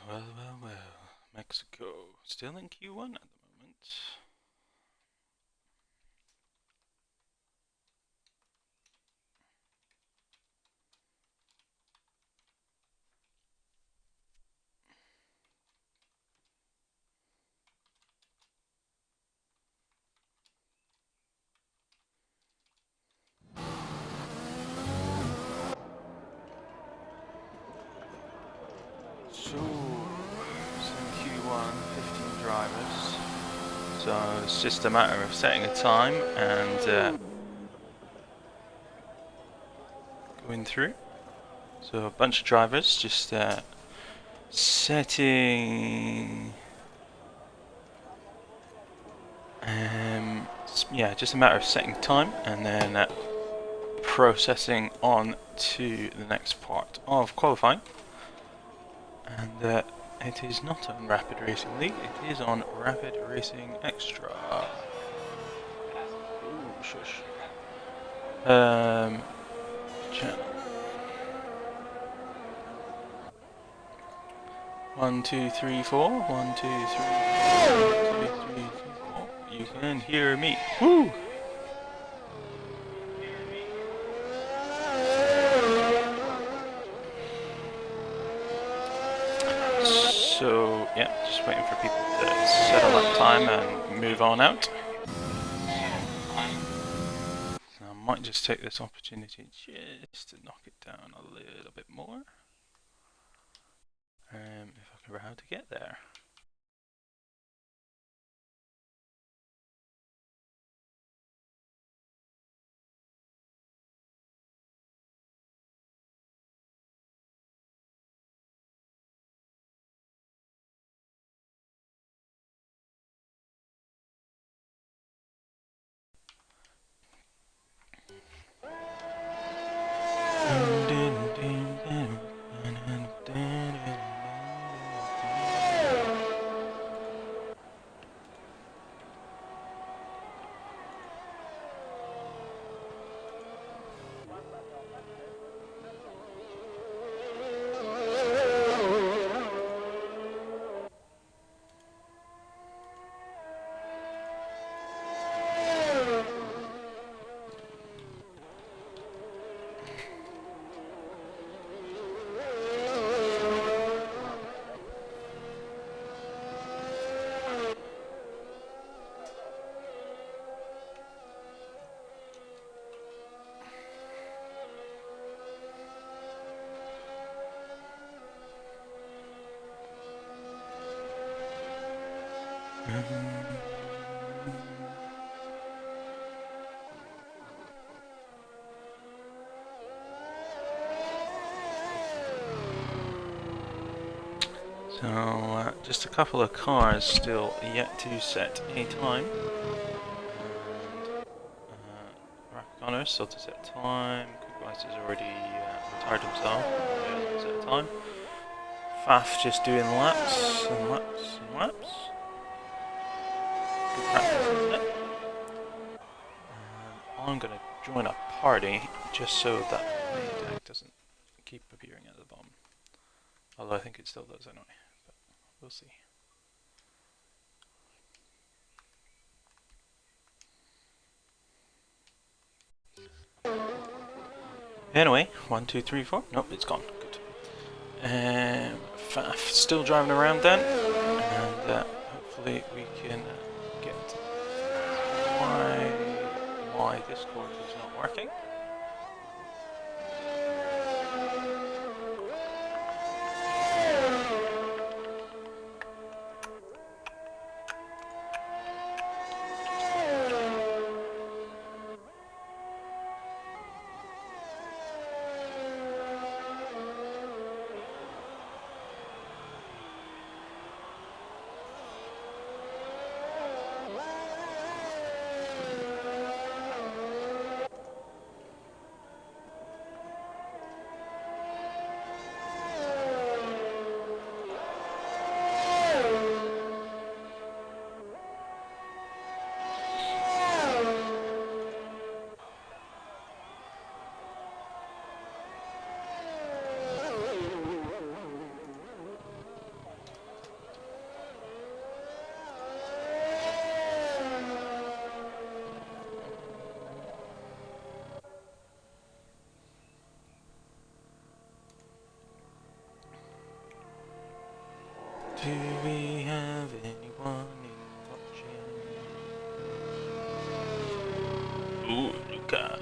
Well. Mexico still in Q1 at the moment. So, it's in Q1, 15 drivers. So it's just a matter of setting a time and going through. So a bunch of drivers just setting. Yeah, just a matter of setting time and then processing on to the next part of qualifying. And it is not on Rapid Racing League, it is on Rapid Racing Extra. Ooh, shush. Channel. 1, 2, 3, 4. 1, 2, 3, 4. 1, 2, 3, 4. You can hear me. Woo! So, yeah, just waiting for people to settle that time and move on out. So I might just take this opportunity just to knock it down a little bit more. If I can remember how to get there. So, just a couple of cars still yet to set a time. And Rafikano still to set time. Quicklice has already retired himself. Set a time. Faf just doing laps and laps and laps. Good practice, isn't it? I'm going to join a party just so that the deck doesn't keep appearing at the bottom. Although I think it still does anyway, but we'll see. Anyway, 1, 2, 3, 4. Nope, it's gone. Good. Faf still driving around then, and hopefully we can get why Discord is not working. Do we have anyone in watching? Ooh, Luca.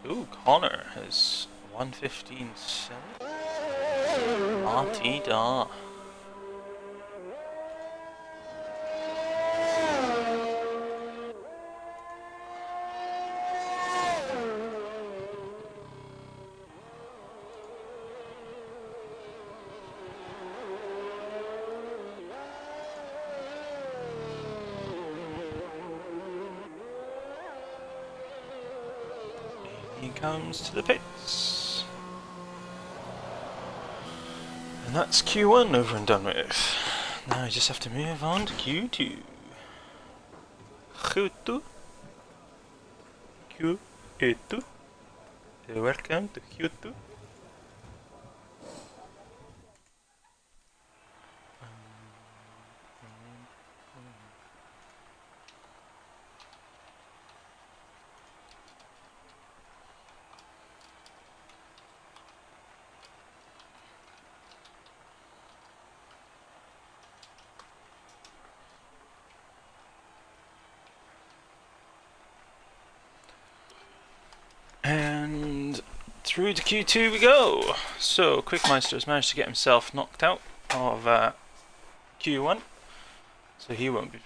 And ooh, Connor has 115.7. Artie-da. He comes to the pits. And that's Q1 over and done with. Now I just have to move on to Q2. Q2. Q2. Welcome to Q2. And through to Q2 we go. So Quickmeister's managed to get himself knocked out of Q1, so he won't be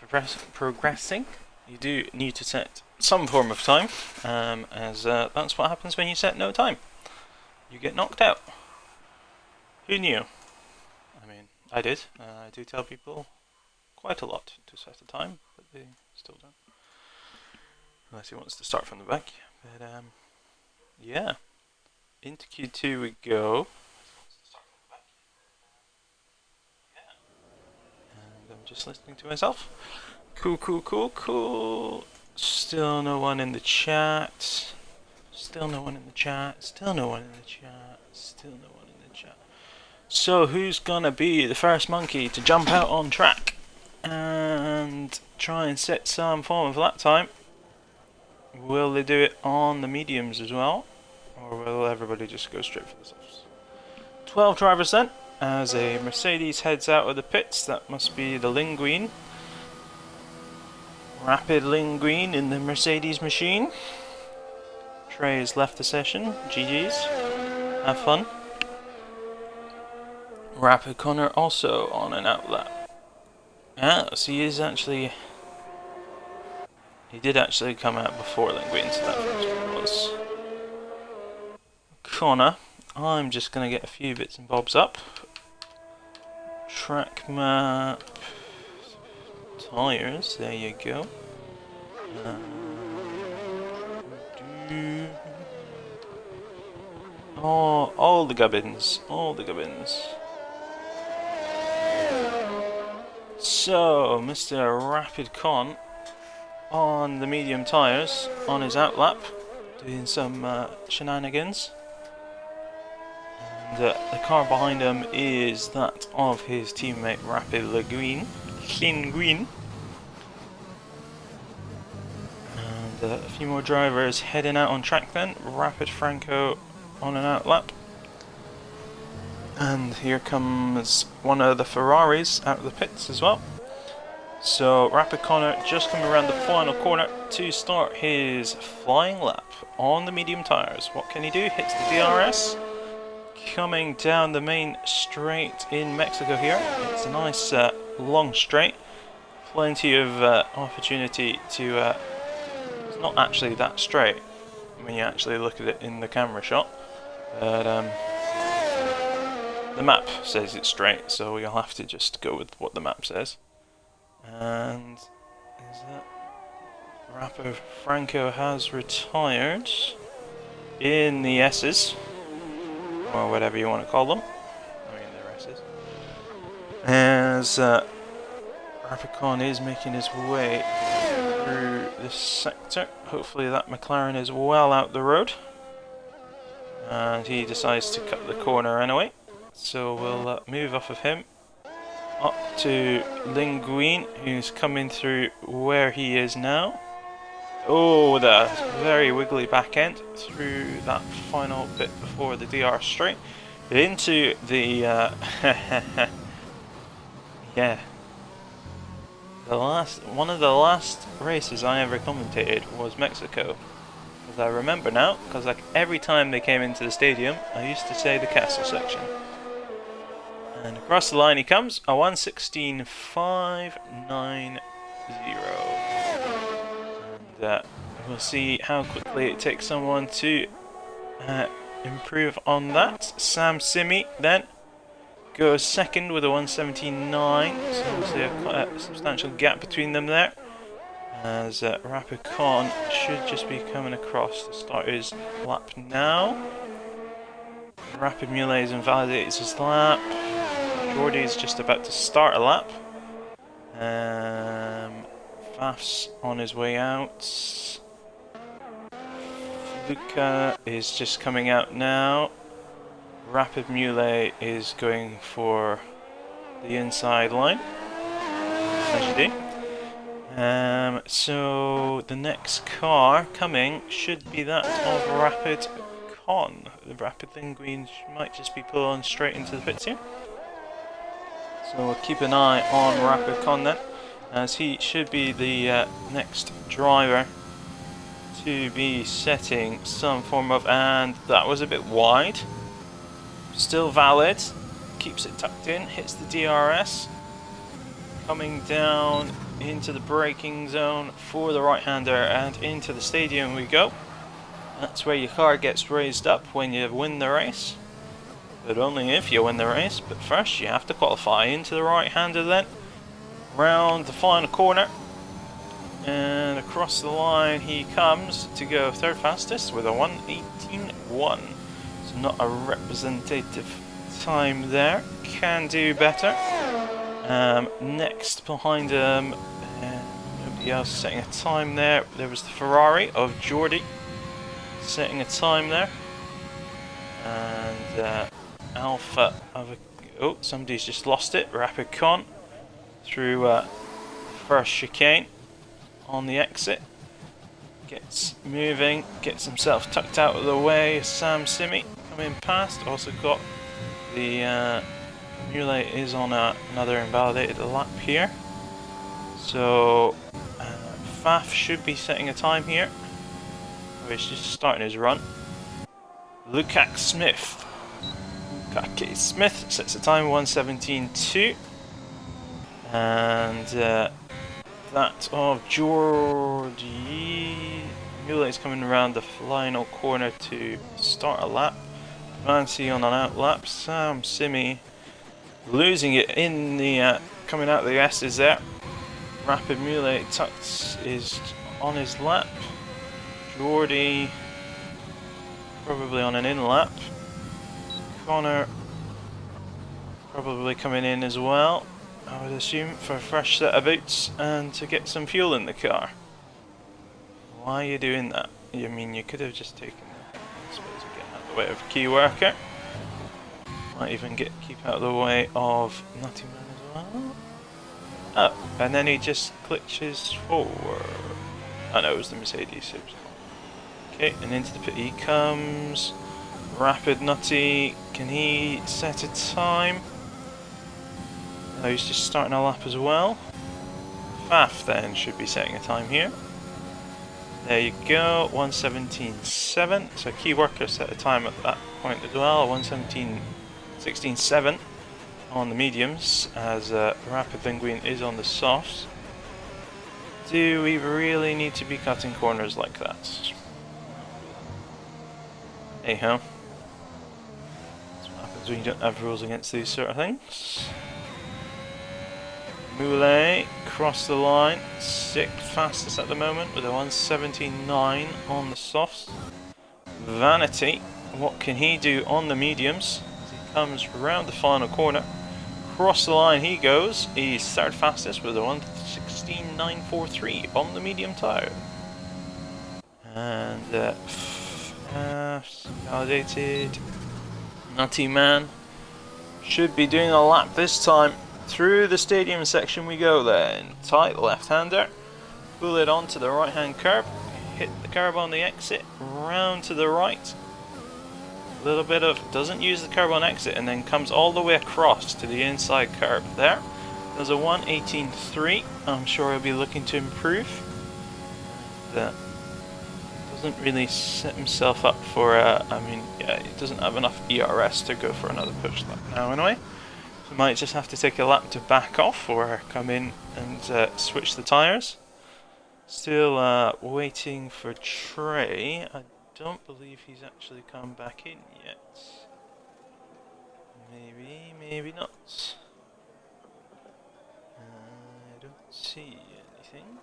progressing. You do need to set some form of time, as that's what happens when you set no time. You get knocked out. Who knew? I mean, I did. I do tell people quite a lot to set a time, but they still don't. Unless he wants to start from the back. But yeah, into Q2 we go. And I'm just listening to myself. Cool. Still no one in the chat. Still no one in the chat. Still no one in the chat. Still no one in the chat. So who's gonna be the first monkey to jump out on track and try and set some form of lap time? Will they do it on the mediums as well, or will everybody just go straight for the softs? 12 drivers then, as a Mercedes heads out of the pits. That must be the Linguine. Rapid Linguine in the Mercedes machine. Trey has left the session. GG's. Have fun. Rapid Connor also on an outlap. Ah, so he is actually... He did actually come out before Linguine, so that was Connor. I'm just going to get a few bits and bobs up. Track map. Tires, there you go. Oh, all the gubbins. So, Mr. Rapid Con on the medium tyres, on his outlap, doing some shenanigans. And the car behind him is that of his teammate Rapid Linguine. And a few more drivers heading out on track then. Rapid Franco on an outlap. And here comes one of the Ferraris out of the pits as well. So Rapid Connor just coming around the final corner to start his flying lap on the medium tyres. What can he do? Hits the DRS. Coming down the main straight in Mexico here. It's a nice long straight. Plenty of opportunity to... it's not actually that straight when you actually look at it in the camera shot. But the map says it's straight, so you'll have to just go with what the map says. And is that Rapid Franco has retired in the S's, or whatever you want to call them. I mean, they're S's. As Rapid is making his way through this sector. Hopefully that McLaren is well out the road. And he decides to cut the corner anyway. So we'll move off of him. Up to Linguine, who's coming through where he is now. Oh, the very wiggly back end through that final bit before the DR straight into the yeah. One of the last races I ever commentated was Mexico. As I remember now, because like every time they came into the stadium, I used to say the castle section. And across the line he comes, a 1:16.590. And we'll see how quickly it takes someone to improve on that. Sam Simi then goes second with a 1:17.9, so we'll see a substantial gap between them there. As Rapid Con should just be coming across to start his lap now. Rapid Mulets invalidates his lap. Jordy's just about to start a lap. Faf's on his way out. Luca is just coming out now. Rapid Muley is going for the inside line. As you do. So the next car coming should be that of Rapid Con. The Rapid Linguine might just be pulling straight into the pits here. So we'll keep an eye on Rapid Con then, as he should be the next driver to be setting some form of, and that was a bit wide. Still valid, keeps it tucked in, hits the DRS, coming down into the braking zone for the right-hander, and into the stadium we go. That's where your car gets raised up when you win the race, but only if you win the race. But first you have to qualify into the right-hander then, round the final corner, and across the line he comes to go third fastest with a 1:18.1. So not a representative time there, can do better. Next behind him, nobody else setting a time there. There was the Ferrari of Jordy setting a time there, and Alpha of somebody's just lost it. Rapid Con through first chicane on the exit, gets moving, gets himself tucked out of the way. Sam Simi coming past, also got the Muley is on another invalidated lap here, so Faf should be setting a time here. He's just starting his run. Lukac Smith sets a time 1:17.2, and that of Jordy. Muley is coming around the final corner to start a lap. Vancy on an out lap. Sam Simi losing it in the coming out of the S's there. Rapid Muley tucked is on his lap. Jordy probably on an in lap. Connor probably coming in as well, I would assume, for a fresh set of boots and to get some fuel in the car. Why are you doing that? I mean, you could have just taken the, I suppose, get out of the way of Key Worker. Might even keep out of the way of Nutty Man as well. Oh, and then he just glitches forward. Oh no, it was the Mercedes. Okay, and into the pit he comes. Rapid Nutty, can he set a time? No, he's just starting a lap as well. Faf then should be setting a time here. There you go, 1:17.7. So Key Worker set a time at that point as well, 1:17.16.7 on the mediums, as Rapid Linguine is on the softs. Do we really need to be cutting corners like that? Anyhow, that's what happens when you don't have rules against these sort of things. Muley crossed the line, 6th fastest at the moment with a 1:17.9 on the softs. Vanity, what can he do on the mediums? As he comes round the final corner, across the line he goes. He's 3rd fastest with a 1:16.943 on the medium tyre. And validated. Nutty Man should be doing a lap this time. Through the stadium section we go then. Tight left-hander. Pull it onto the right-hand curb. the curb on the exit, round to the right. A little bit of, doesn't use the curb on exit, and then comes all the way across to the inside curb there. There's a 1:18.3. I'm sure he'll be looking to improve. Doesn't really set himself up for I mean, yeah, he doesn't have enough ERS to go for another push lap now anyway. So might just have to take a lap to back off or come in and switch the tyres. Still waiting for Trey. I don't believe he's actually come back in yet. Maybe, maybe not. I don't see anything.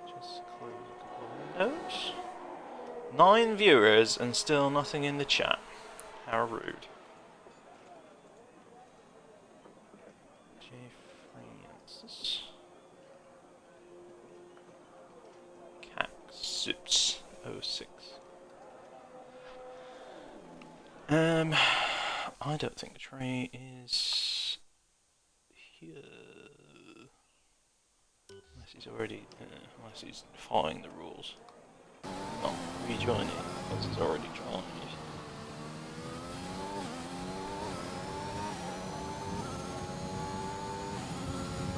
Just close a couple of windows. 9 viewers and still nothing in the chat. How rude. J. Francis. Caxsuits 06. I don't think Trey is here. Unless he's already, unless he's following the rules. Not rejoining, because he's already joined.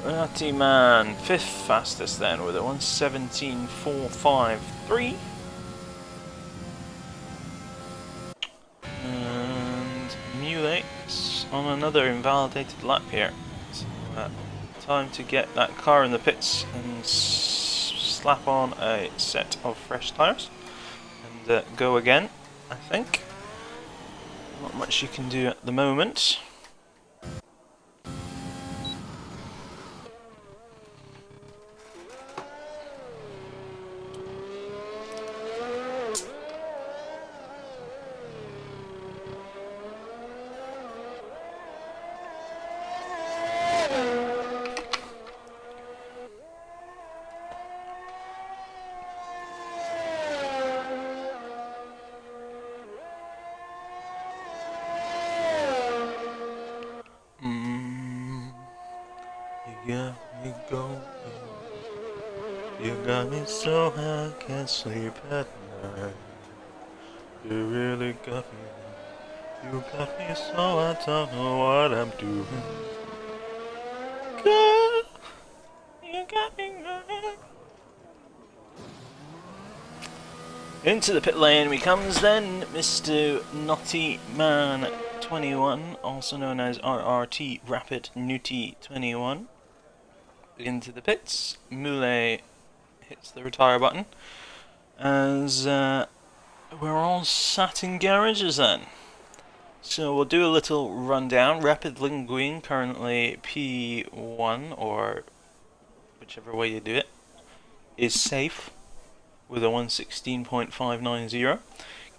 Ratty Man, 5th fastest then with a 1:17.453. And Mule's on another invalidated lap here. So, time to get that car in the pits and slap on a set of fresh tyres and go again, I think. Not much you can do at the moment. You got me so I can't sleep at night. You really got me. You got me so I don't know what I'm doing. Girl, you got me good. Into the pit lane we comes then, Mr. Naughty Man 21, also known as RRT Rapid Newty 21. Into the pits, Mule hits the retire button, as we're all sat in garages then. So we'll do a little rundown. Rapid Linguine currently P1, or whichever way you do it, is safe with a 1:16.590.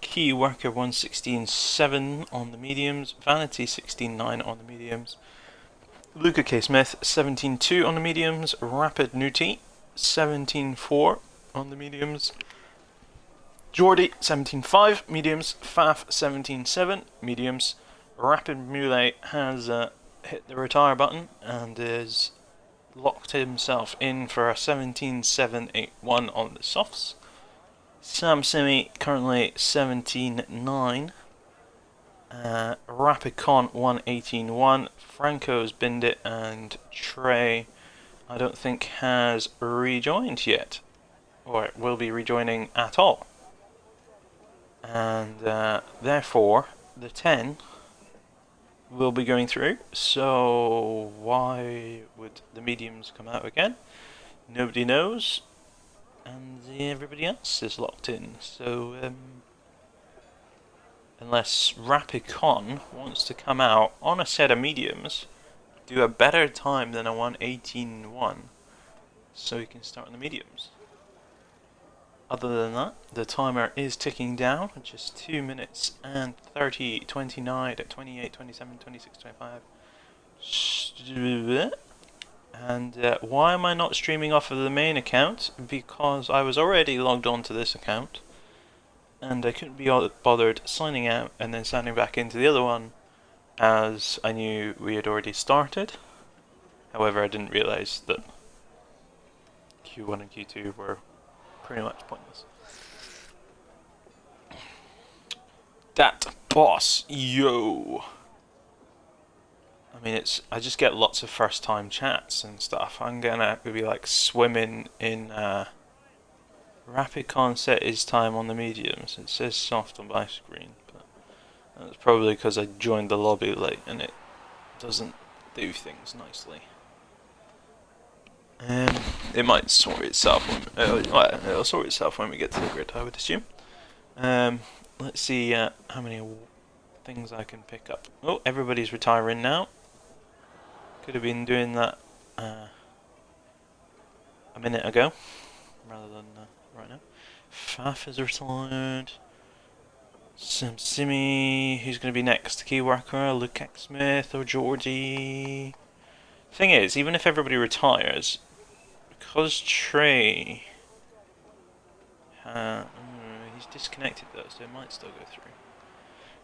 Key Worker 1:16.7 on the mediums, Vanity 16.9 on the mediums, Luca K. Smith 17.2 on the mediums, Rapid Newty 17.4 on the mediums, Geordie 17.5 mediums, Faf 17.7 mediums. Rapid Mule has hit the retire button and is locked himself in for a 17.781 on the softs. Sam Simi currently 17.9. Rapid Con 1:18.1. Franco's binned it, and Trey I don't think has rejoined yet, or will be rejoining at all. And therefore the 10 will be going through. So why would the mediums come out again? Nobody knows, and everybody else is locked in. So unless Rapid Con wants to come out on a set of mediums, do a better time than a 1:18.1, so he can start on the mediums. Other than that, the timer is ticking down, just 2 minutes and 30, 29, 28, 27, 26, 25. And why am I not streaming off of the main account? Because I was already logged on to this account, and I couldn't be bothered signing out and then signing back into the other one, as I knew we had already started. However, I didn't realise that Q1 and Q2 were pretty much pointless. that boss, yo. I mean, I just get lots of first time chats and stuff. I'm gonna be like swimming in rapid concept is time on the mediums. It says soft on my screen, but that's probably because I joined the lobby late and it doesn't do things nicely. It might sort itself when it'll sort itself when we get to the grid, I would assume. Let's see how many things I can pick up. Oh, everybody's retiring now. Could have been doing that a minute ago, rather than right now. Faf is retired. Simi, who's going to be next? Key Worker, Luke Smith, or Geordie? Thing is, even if everybody retires, because Trey, he's disconnected though, so it might still go through.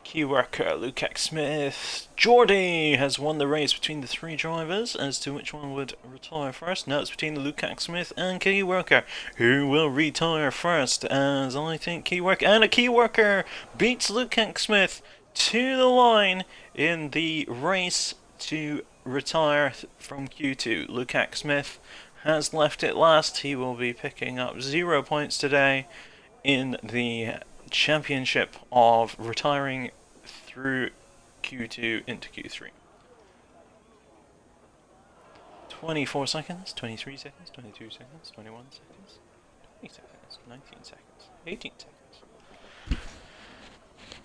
Key Worker, Luke Smith. Geordie has won the race between the three drivers as to which one would retire first. Now it's between the Luke Smith and Key Worker. Who will retire first? As I think Key Worker, and a Key Worker beats Luke Smith to the line in the race to retire from Q2. Luke Smith has left it last. He will be picking up 0 points today in the championship of retiring through Q2 into Q3. 24 seconds, 23 seconds, 22 seconds, 21 seconds, 20 seconds, 19 seconds, 18 seconds.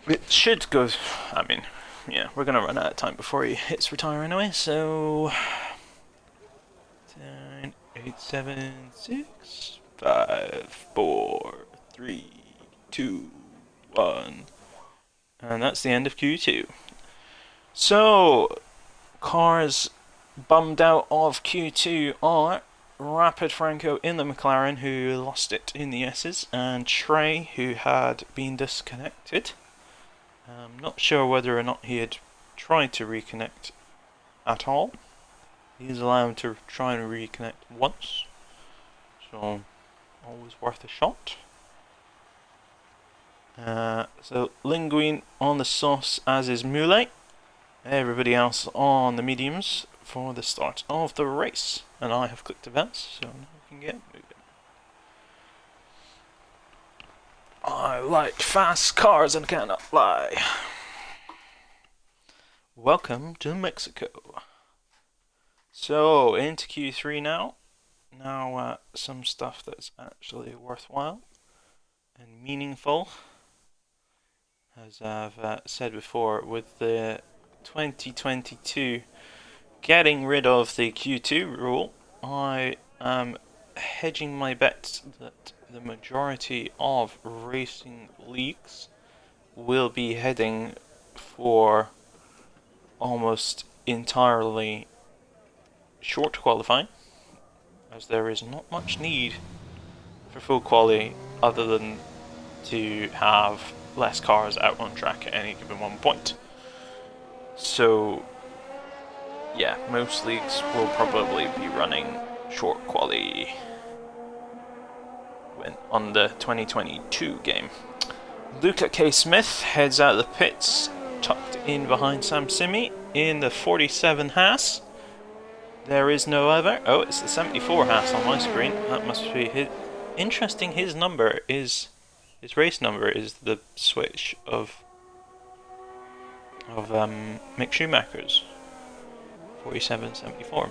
It should go, I mean, yeah, we're going to run out of time before he hits retire anyway, so 10, 8, 7, 6, 5, 4, 3, 2, 1, and that's the end of Q2. So, cars bummed out of Q2 are Rapid Franco in the McLaren, who lost it in the S's, and Trey, who had been disconnected. I'm not sure whether or not he had tried to reconnect at all. He's allowed to try and reconnect once, so always worth a shot. So Linguine on the sauce, as is Moulet. Everybody else on the mediums for the start of the race. And I have clicked events, so now we can get moving. I like fast cars and cannot lie. Welcome to Mexico. So, into Q3 now. Now, some stuff that's actually worthwhile and meaningful. As I've said before, with the 2022 getting rid of the Q2 rule, I am hedging my bets that the majority of racing leagues will be heading for almost entirely short qualifying, as there is not much need for full quali other than to have less cars out on track at any given one point. So yeah, most leagues will probably be running short quali on the 2022 game. Luca K. Smith heads out of the pits, tucked in behind Sam Simi in the 47 Haas. There is no other. Oh, it's the 74 Haas on my screen. That must be his. Interesting, his number is, his race number is the switch of Mick Schumacher's 4774.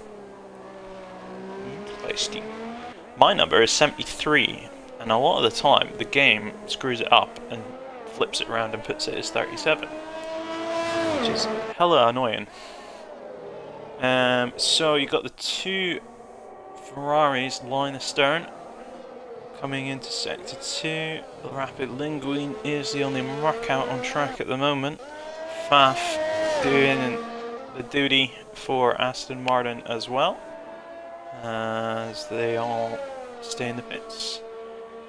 Interesting. My number is 73, and a lot of the time the game screws it up and flips it around and puts it as 37, which is hella annoying. So you got the two Ferraris line astern coming into sector 2. The Rapid Linguine is the only mark out on track at the moment. Faf doing the duty for Aston Martin as well, as they all stay in the pits.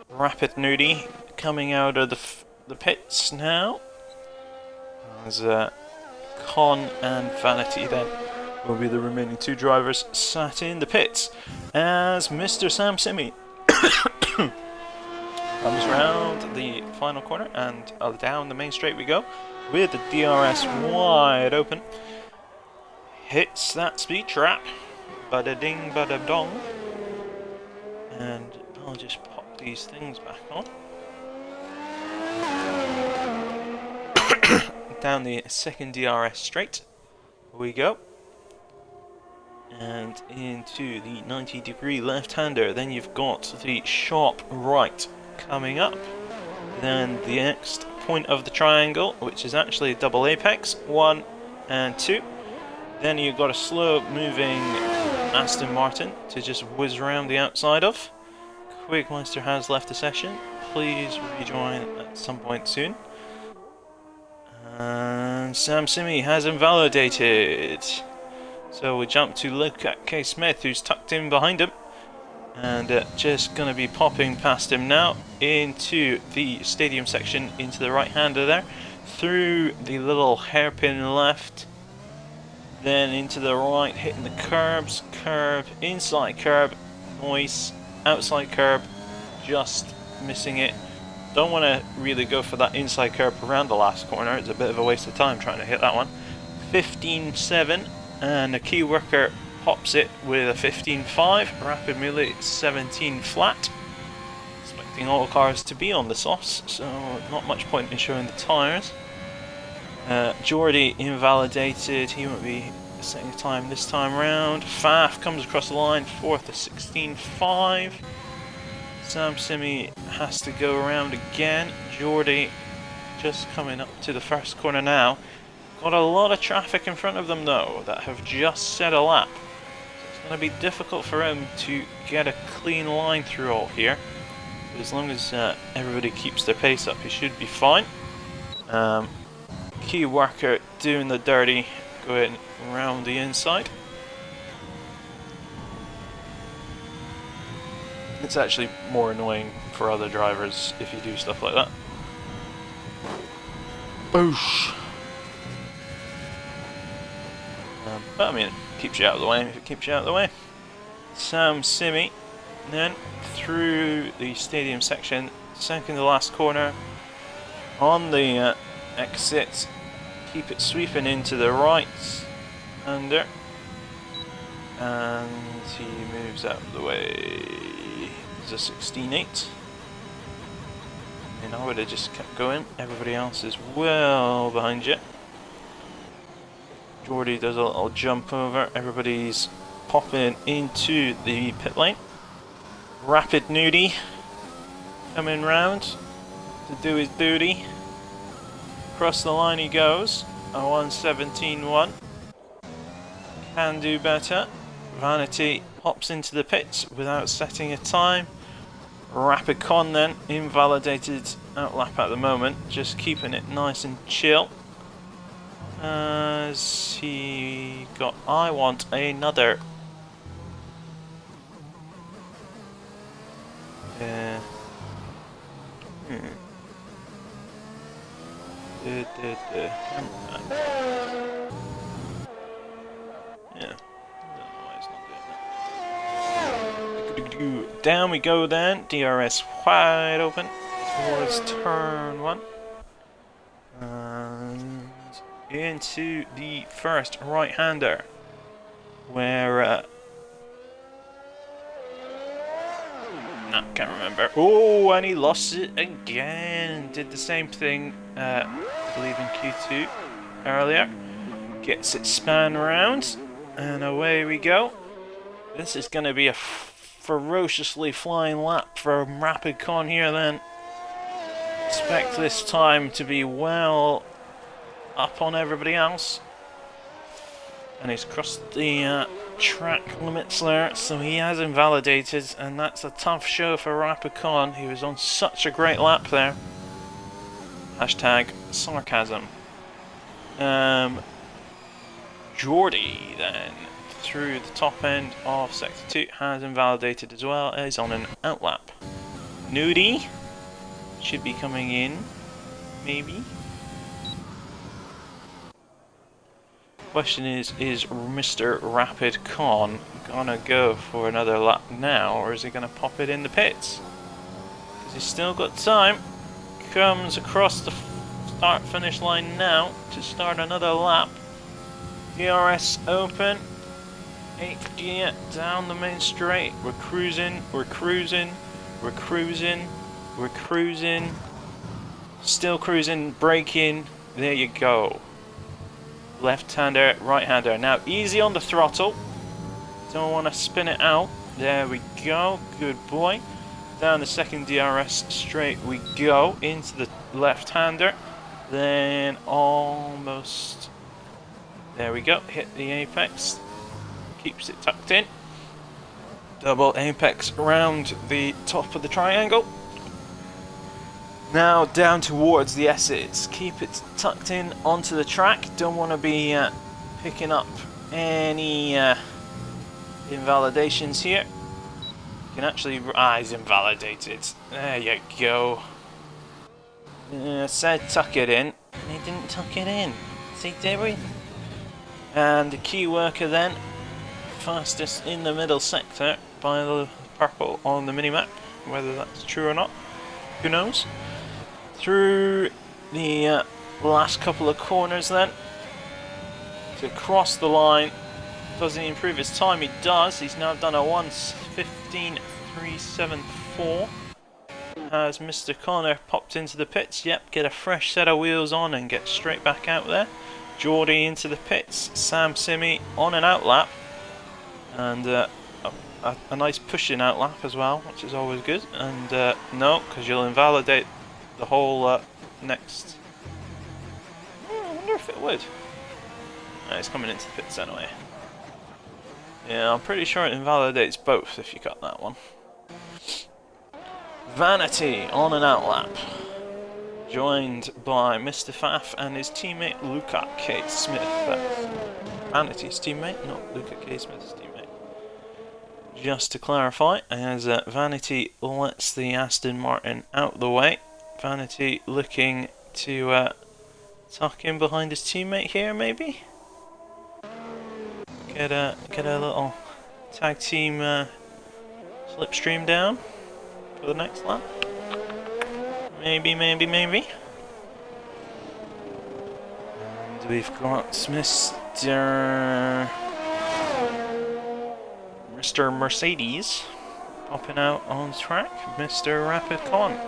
Rapid Nudie coming out of the pits now, as Con and Vanity then will be the remaining two drivers sat in the pits, as Mr. Sam Simi Comes round the final corner and down the main straight we go with the DRS wide open. Hits that speed trap. Bada ding, bada dong. And I'll just pop these things back on. Down the second DRS straight we go. And into the 90-degree left-hander. Then you've got the sharp right coming up. Then the next point of the triangle, which is actually a double apex, 1 and 2. Then you've got a slow-moving Aston Martin to just whiz around the outside of. Quigmeister has left the session. Please rejoin at some point soon. And Sam Simi has invalidated. So we jump to look at K. Smith, who's tucked in behind him. And just going to be popping past him now into the stadium section, into the right-hander there. Through the little hairpin left. Then into the right, hitting the curbs, curb, inside curb, noise, outside curb, just missing it. Don't want to really go for that inside curb around the last corner, it's a bit of a waste of time trying to hit that one. 15.7, and the key worker pops it with a 15.5, Rapid Muley 17 flat. Expecting all cars to be on the sauce, so not much point in showing the tyres. Geordie invalidated, he won't be setting a time this time round. Faf comes across the line, 4th to 16.5. Sam Simi has to go around again. Geordie just coming up to the first corner now. Got a lot of traffic in front of them though, that have just set a lap. So it's going to be difficult for him to get a clean line through all here. But as long as everybody keeps their pace up, he should be fine. Key worker doing the dirty, going around the inside. It's actually more annoying for other drivers if you do stuff like that. Boosh! But I mean, it keeps you out of the way if it keeps you out of the way. Sam Simi, then through the stadium section, second to last corner, on the exit, keep it sweeping into the right, under, and he moves out of the way. He's a 16.8. And I would have just kept going. Everybody else is well behind you. Geordie does a little jump over. Everybody's popping into the pit lane. Rapid Nudie coming round to do his duty. Across the line he goes. A 1:17.1. Can do better. Vanity pops into the pits without setting a time. Rapid Con then invalidated outlap at the moment, just keeping it nice and chill. As he got, I want another. Yeah. Down we go then, DRS wide open towards turn 1. And into the first right-hander, where I can't remember. Oh, and he lost it again. Did the same thing, I believe in Q2 earlier. Gets it span round, and away we go. This is going to be a ferociously flying lap for Rapid Con here then. Expect this time to be well up on everybody else. And he's crossed the track limits there, so he has invalidated, and that's a tough show for Rapid Con. He was on such a great lap there. Hashtag sarcasm. Geordie then, through the top end of Sector 2, has invalidated as well, is on an outlap. Nudie should be coming in, maybe. Question is Mr. Rapid Con gonna go for another lap now, or is he gonna pop it in the pits? He's still got time. Comes across the start-finish line now to start another lap. DRS open. 8th gear down the main straight. We're cruising, we're cruising, we're cruising, we're cruising. Still cruising, braking. There you go. Left-hander, right-hander. Now easy on the throttle. Don't want to spin it out. There we go. Good boy. Down the second DRS straight we go. Into the left-hander. Then almost... There we go. Hit the apex. Keeps it tucked in. Double apex around the top of the triangle. Now down towards the S's. Keep it tucked in onto the track. Don't want to be picking up any invalidations here. You can actually... he's invalidated. There you go. Said tuck it in. And he didn't tuck it in. See, did we? And the key worker then. Fastest in the middle sector by the purple on the minimap. Whether that's true or not, who knows? Through the last couple of corners then. To cross the line. Does he improve his time? He does. He's now done a 1:15.374. Has Mr. Connor popped into the pits? Yep, get a fresh set of wheels on and get straight back out there. Geordie into the pits. Sam Simi on an outlap. And a nice pushing outlap as well, which is always good. And no, because you'll invalidate the whole next... I wonder if it would. It's coming into the pits anyway. Yeah, I'm pretty sure it invalidates both if you got that one. Vanity on an outlap. Joined by Mr. Pfaff and his teammate Luca K. Smith. That's Vanity's teammate, not Luca K. Smith's teammate. Just to clarify, as Vanity lets the Aston Martin out the way. Vanity looking to tuck in behind his teammate here, maybe? Get a little tag team slipstream down for the next lap. Maybe. And we've got Mr. Mercedes popping out on track. Mr. Rapid Con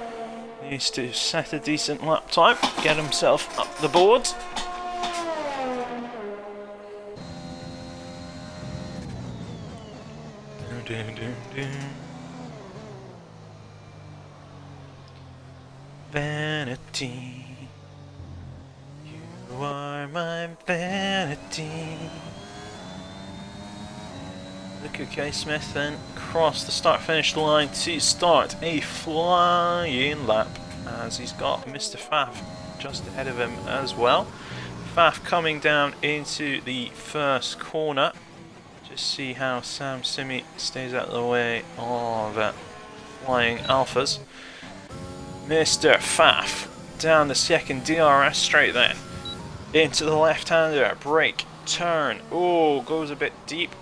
needs to set a decent lap time, get himself up the board. Vanity, you are my vanity. Luca K. Smith then crossed the start-finish line to start a flying lap, as he's got Mr. Pfaff just ahead of him as well. Pfaff coming down into the first corner. Just see how Sam Simi stays out of the way of flying alphas. Mr. Pfaff down the second DRS straight then. Into the left-hander, brake, turn. Oh, goes a bit deep.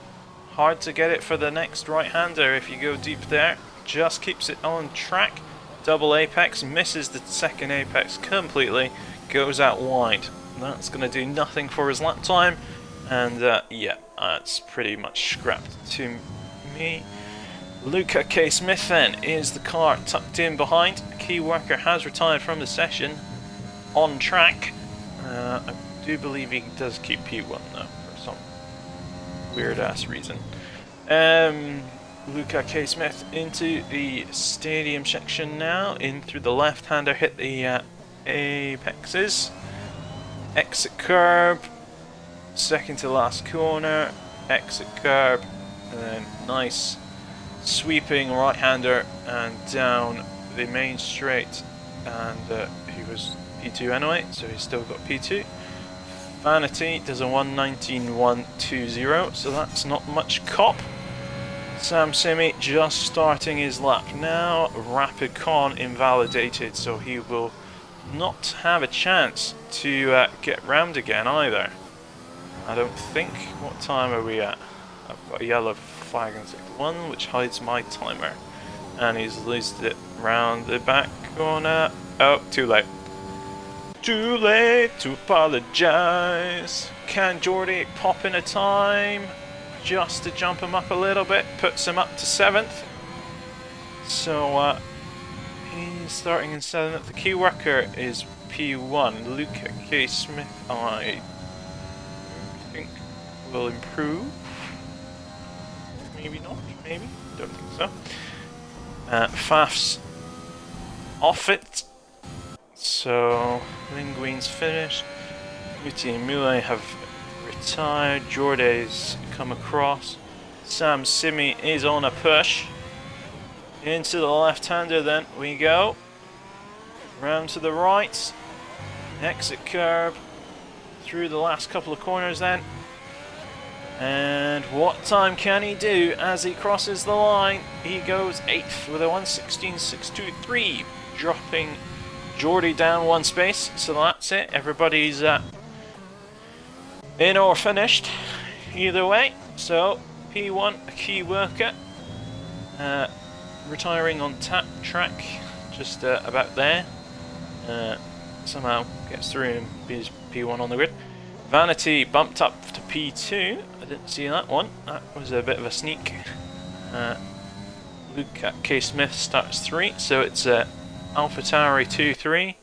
Hard to get it for the next right-hander if you go deep there. Just keeps it on track. Double apex, misses the second apex completely. Goes out wide. That's going to do nothing for his lap time. And yeah, it's pretty much scrapped to me. Luca K. Smith then is the car tucked in behind. Key worker has retired from the session. On track. I do believe he does keep P1 though, for some weird ass reason. Luca K. Smith into the stadium section now. In through the left-hander, hit the apexes. Exit curb. Second to last corner. Exit curb. And then nice sweeping right-hander and down the main straight. And he was P2 anyway, so he's still got P2. Vanity does a 1:19.120, so that's not much cop. Sam Simi just starting his lap now. Rapid Con invalidated, so he will not have a chance to get round again either. I don't think. What time are we at? I've got a yellow flag and 1, which hides my timer. And he's released it round the back corner. Oh, too late. Too late to apologize. Can Geordie pop in a time just to jump him up a little bit? Puts him up to 7th. So he's starting in 7th. The key worker is P1. Luke K. Smith, I think, will improve. Maybe not, maybe. Don't think so. Faf's off it. So, Linguine's finished. Muti and Mule have retired. Jorde's come across. Sam Simi is on a push. Into the left-hander then we go. Round to the right. Exit curb. Through the last couple of corners then. And what time can he do as he crosses the line? He goes 8th with a 1:16.623, dropping Geordie down 1 space. So that's it. Everybody's in or finished. Either way. So P1, a key worker, retiring on tap track, just about there. Somehow gets through and is P1 on the grid. Vanity bumped up to P2. I didn't see that one. That was a bit of a sneak. Luke K. Smith starts 3, so it's AlphaTauri 2-3.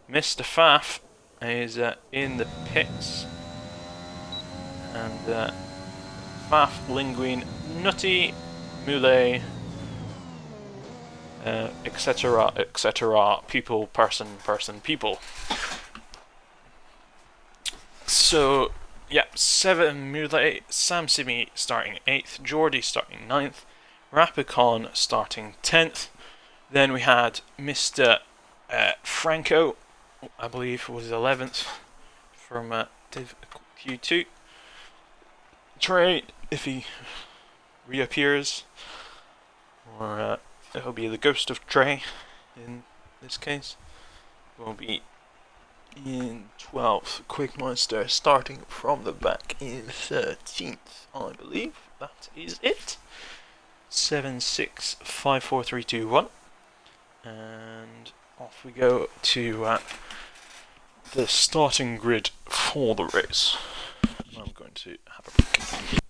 Mr. Faf is in the pits. And Faf, Linguine, Nutty, Mule, etc., etc., people, person, people. So, yeah, 7 Mule, Sam Simi starting 8th, Geordie starting 9th, Rapicon starting 10th. Then we had Mr. Franco, I believe was 11th from Div Q2. Trey, if he reappears, or it'll be the ghost of Trey in this case, will be in 12th. Quickmonster starting from the back in 13th, I believe. That is it. 7, 6, 5, 4, 3, 2, 1. And off we go to the starting grid for the race. I'm going to have a break.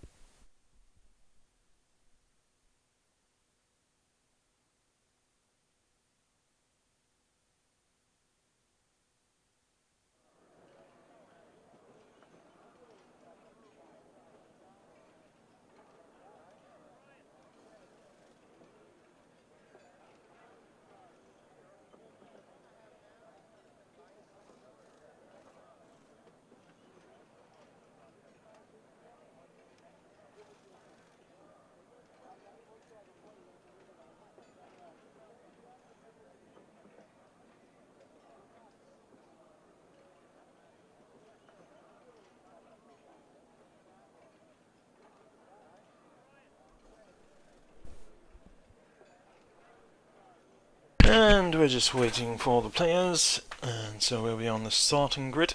And we're just waiting for the players, and so we'll be on the starting grid.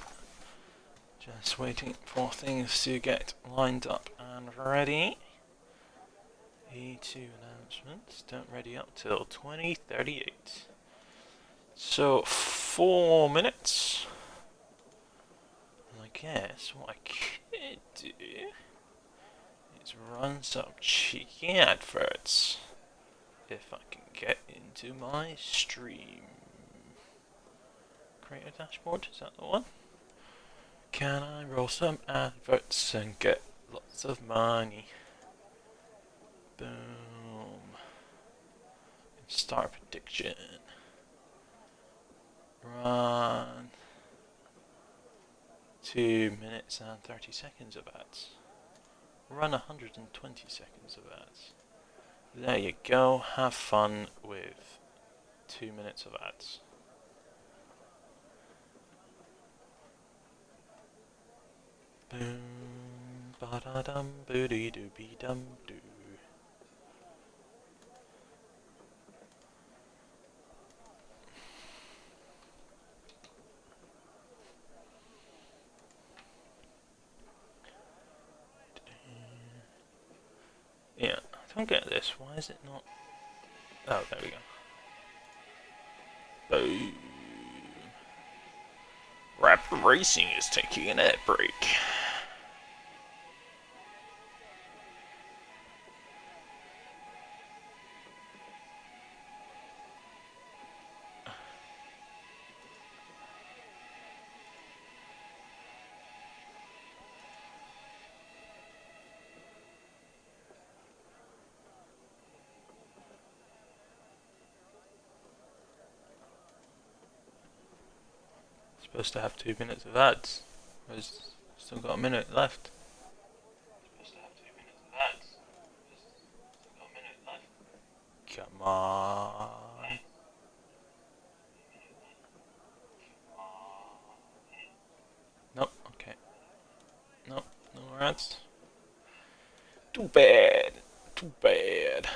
Just waiting for things to get lined up and ready. E2 announcements don't ready up till 2038. So 4 minutes. And I guess what I could do is run some cheeky adverts if I can get into my stream. Create a dashboard, is that the one? Can I roll some adverts and get lots of money? Boom. Start prediction. Run. 2 minutes and 30 seconds of ads. Run 120 seconds of ads. There you go, have fun with 2 minutes of ads. Boom, ba-da-dum, booty-doo-be-dum-doo. Yeah, I don't get this, why is it not Oh, there we go. Boom. Rapid Racing is taking an ad break. Supposed to have 2 minutes of ads. There's still got a minute left. Come on. Nope, okay. Nope, no more ads. Too bad. Too bad.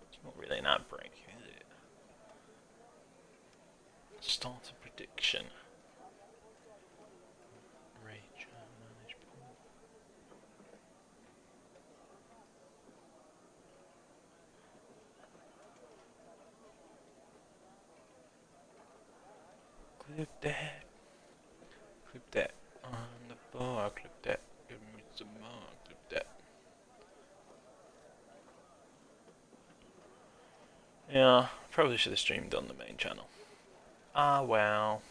It's not really an ad break, is it? Start a prediction. Rage manage pool. Clip that. Clip that on the bar. Clip that. Give me some more. Clip that. Yeah, probably should have streamed on the main channel. Ah, well.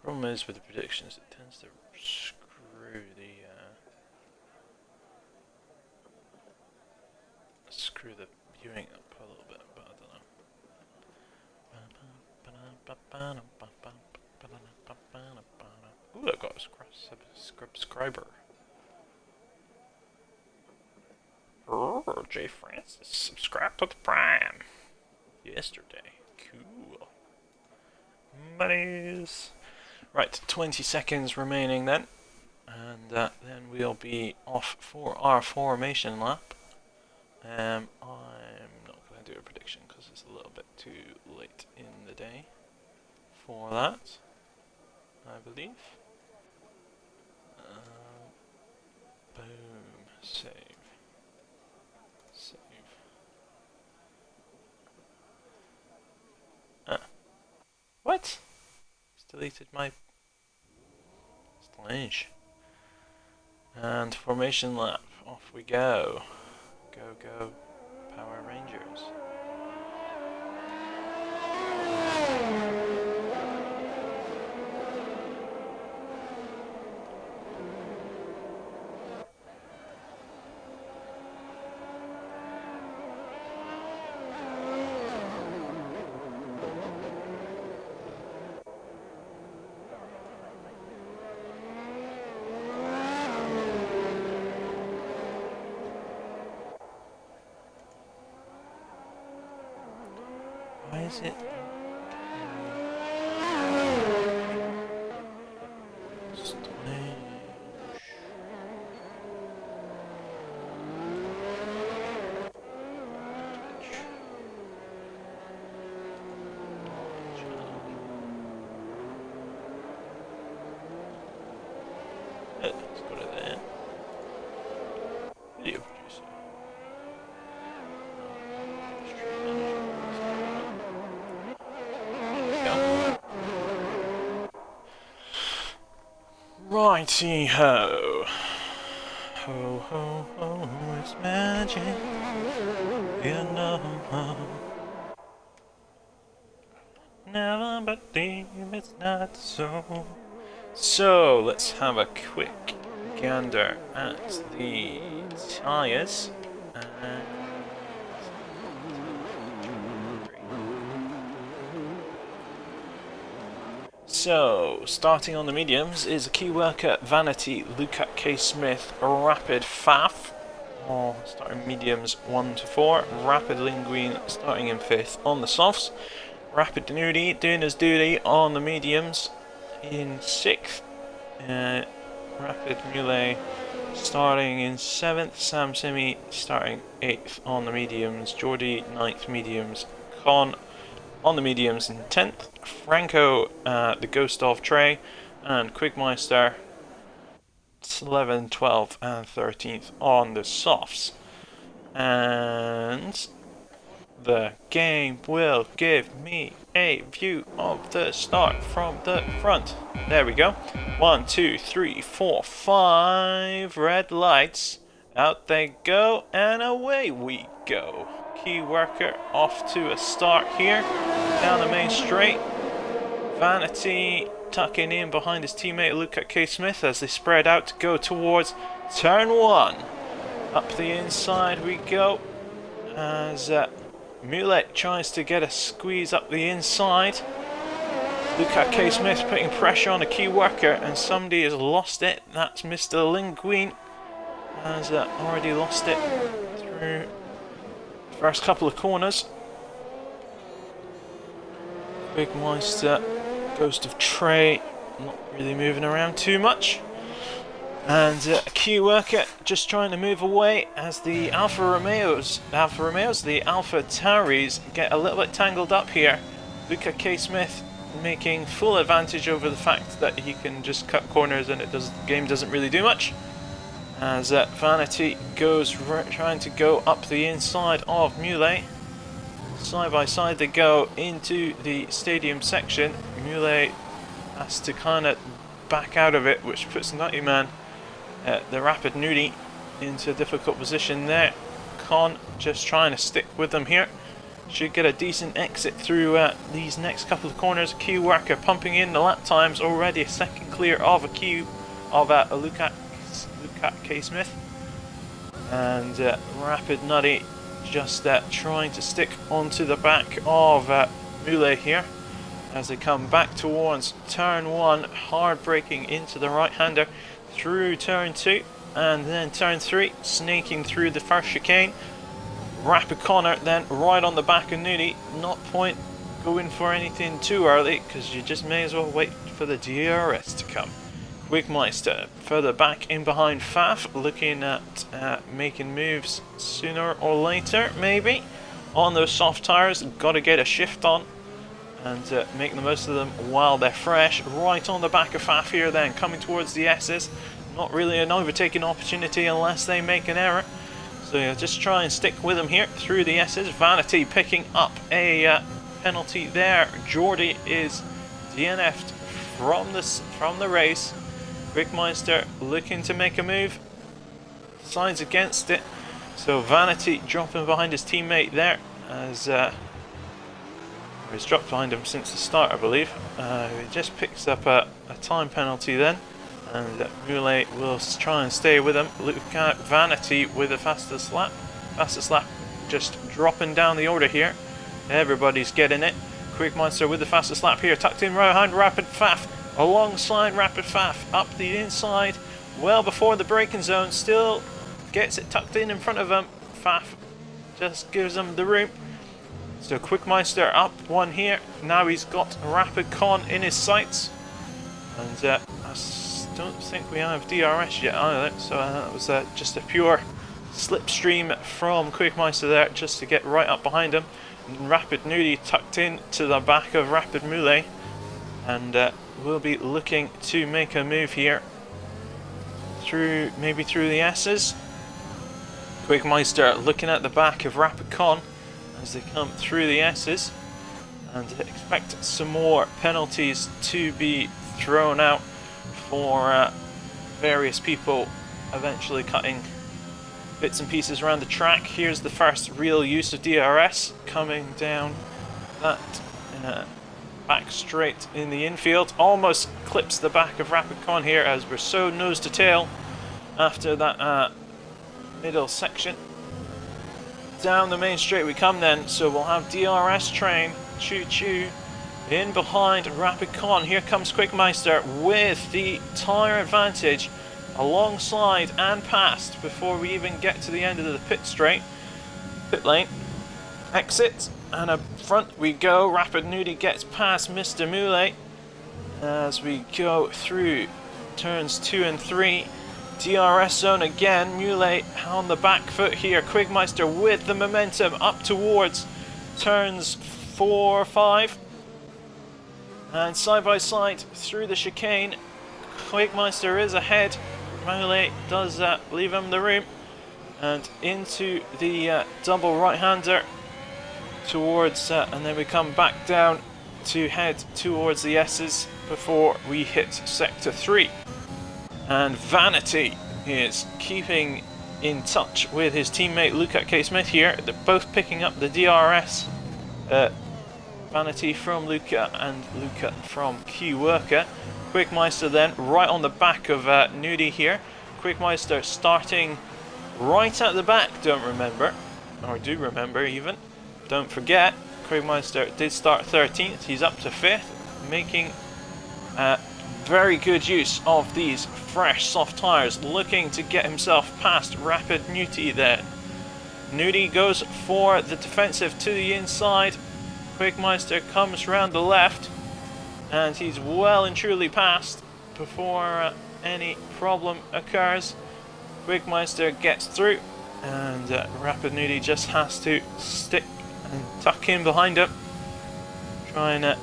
Problem is with the predictions, it tends to screw the viewing up a little bit, but I don't know. Ooh, I got a subscriber. Oh, Jay Francis subscribed to the Prime yesterday. Cool. Monies. Right, 20 seconds remaining then, and then we'll be off for our formation lap. I'm not going to do a prediction because it's a little bit too late in the day for that, I believe. Boom, save. What? It's deleted my strange. And formation lap, off we go. Go, Power Rangers. Why is it? Let's go to there. Video producer. Righty ho. Ho ho ho, it's magic. You know. Never believe it's not so. So let's have a quick gander at the tyres. So, starting on the mediums is a key worker, Vanity, Luca K. Smith, Rapid Faf, all starting mediums 1 to 4, Rapid Linguine starting in 5th on the softs, Rapid Nudie doing his duty on the mediums in 6th, Rapid Muley starting in 7th, Sam Simi starting 8th on the mediums, Geordie 9th mediums, Con on the mediums in 10th, Franco the Ghost of Trey, and Quigmeister 11th, 12th and 13th on the softs. And the game will give me a view of the start from the front. There we go. 1, 2, 3, 4, 5 red lights. Out they go, and away we go. Key worker off to a start here. Down the main straight. Vanity tucking in behind his teammate Luca K. Smith as they spread out to go towards turn 1. Up the inside we go as Mulet tries to get a squeeze up the inside. Luca K. Smith putting pressure on a key worker, and somebody has lost it. That's Mr. Linguine. Has already lost it through the first couple of corners. Quigmeister, Ghost of Trey, not really moving around too much. And a key worker just trying to move away as the Alfa Romeos, the Alpha Tauris get a little bit tangled up here. Luca K. Smith making full advantage over the fact that he can just cut corners and the game doesn't really do much. As Vanity goes trying to go up the inside of Muley. Side by side they go into the stadium section. Muley has to kind of back out of it, which puts Nutty Man, the Rapid Nudie, into a difficult position there. Con just trying to stick with them here. Should get a decent exit through these next couple of corners. Key worker pumping in the lap times, already a second clear of a queue of Luca K. Smith. And Rapid Nutty just trying to stick onto the back of Mule here as they come back towards turn 1, hard braking into the right-hander through turn 2, and then turn 3, snaking through the first chicane. Rapid Connor then right on the back of Nudie. Not point going for anything too early, because you just may as well wait for the DRS to come. Quigmeister further back in behind Faf, looking at making moves sooner or later, maybe. On those soft tyres, got to get a shift on and make the most of them while they're fresh. Right on the back of Faf here then, coming towards the S's. Not really an overtaking opportunity unless they make an error. So you'll just try and stick with them here through the S's. Vanity picking up a penalty there. Geordie is DNF'd from the race. Quigmeister looking to make a move. Sides against it. So Vanity dropping behind his teammate there as he's dropped behind him since the start, I believe. He just picks up a time penalty then, and Mule will try and stay with him. Look at Vanity with the fastest lap. Fastest lap just dropping down the order here. Everybody's getting it. Quigmeister with the fastest lap here, tucked in right behind Rapid Faf. Alongside Rapid Faf, up the inside, well before the braking zone, still gets it tucked in front of him. Faf just gives him the room. So Quigmeister up one here. Now he's got Rapid Con in his sights. And I don't think we have DRS yet either, so that was just a pure slipstream from Quigmeister there, just to get right up behind him. And Rapid Nudie tucked in to the back of Rapid Mule. And we'll be looking to make a move here maybe through the S's. Quigmeister looking at the back of Rapid Con as they come through the S's, and expect some more penalties to be thrown out for various people eventually cutting bits and pieces around the track. Here's the first real use of DRS coming down that back straight in the infield. Almost clips the back of Rapid Con here as we're so nose to tail after that middle section. Down the main straight we come then, so we'll have DRS train, choo choo, in behind Rapid Con. Here comes Quigmeister with the tyre advantage alongside and past before we even get to the end of the pit lane. Exit, and up front we go. Rapid Nudie gets past Mr. Mule as we go through turns 2 and 3. DRS zone again. Muley on the back foot here. Quigmeister with the momentum up towards turns 4, 5. And side by side through the chicane. Quigmeister is ahead. Muley does leave him the room. And into the double right-hander towards, and then we come back down to head towards the S's before we hit sector 3. And Vanity is keeping in touch with his teammate Luca K. Smith here. They're both picking up the DRS. Vanity from Luca and Luca from Q Worker. Quigmeister then right on the back of Nudie here. Quigmeister starting right at the back, don't remember, or do remember even. Don't forget, Quigmeister did start 13th, he's up to 5th, making very good use of these fresh soft tyres, looking to get himself past Rapid Nudie then. Nudie goes for the defensive to the inside. Quigmeister comes round the left, and he's well and truly past before any problem occurs. Quigmeister gets through, and Rapid Nudie just has to stick and tuck in behind him, try and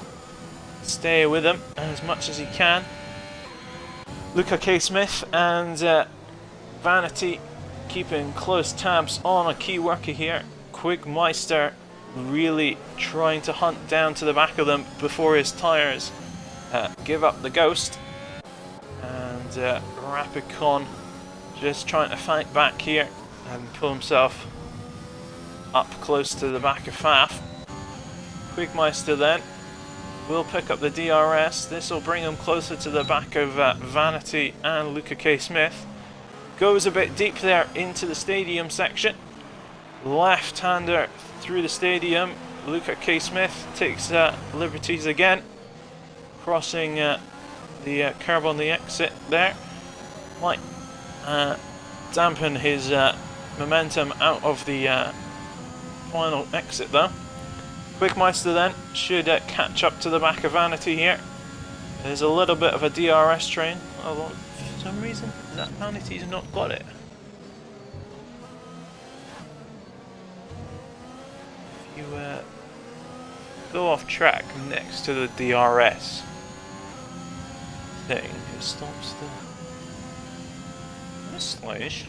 stay with him as much as he can. Luca K. Smith and Vanity keeping close tabs on a key worker here. Quigmeister really trying to hunt down to the back of them before his tyres give up the ghost. And Rapidcon just trying to fight back here and pull himself up close to the back of Faf. Quigmeister then will pick up the DRS. This will bring him closer to the back of Vanity and Luca K. Smith. Goes a bit deep there into the stadium section. Left-hander through the stadium. Luca K. Smith takes liberties again, crossing the curb on the exit there. Might dampen his momentum out of the final exit though. Quigmeister then should catch up to the back of Vanity here. There's a little bit of a DRS train, although for some reason that Vanity's not got it. If you go off track next to the DRS thing, it stops the slash.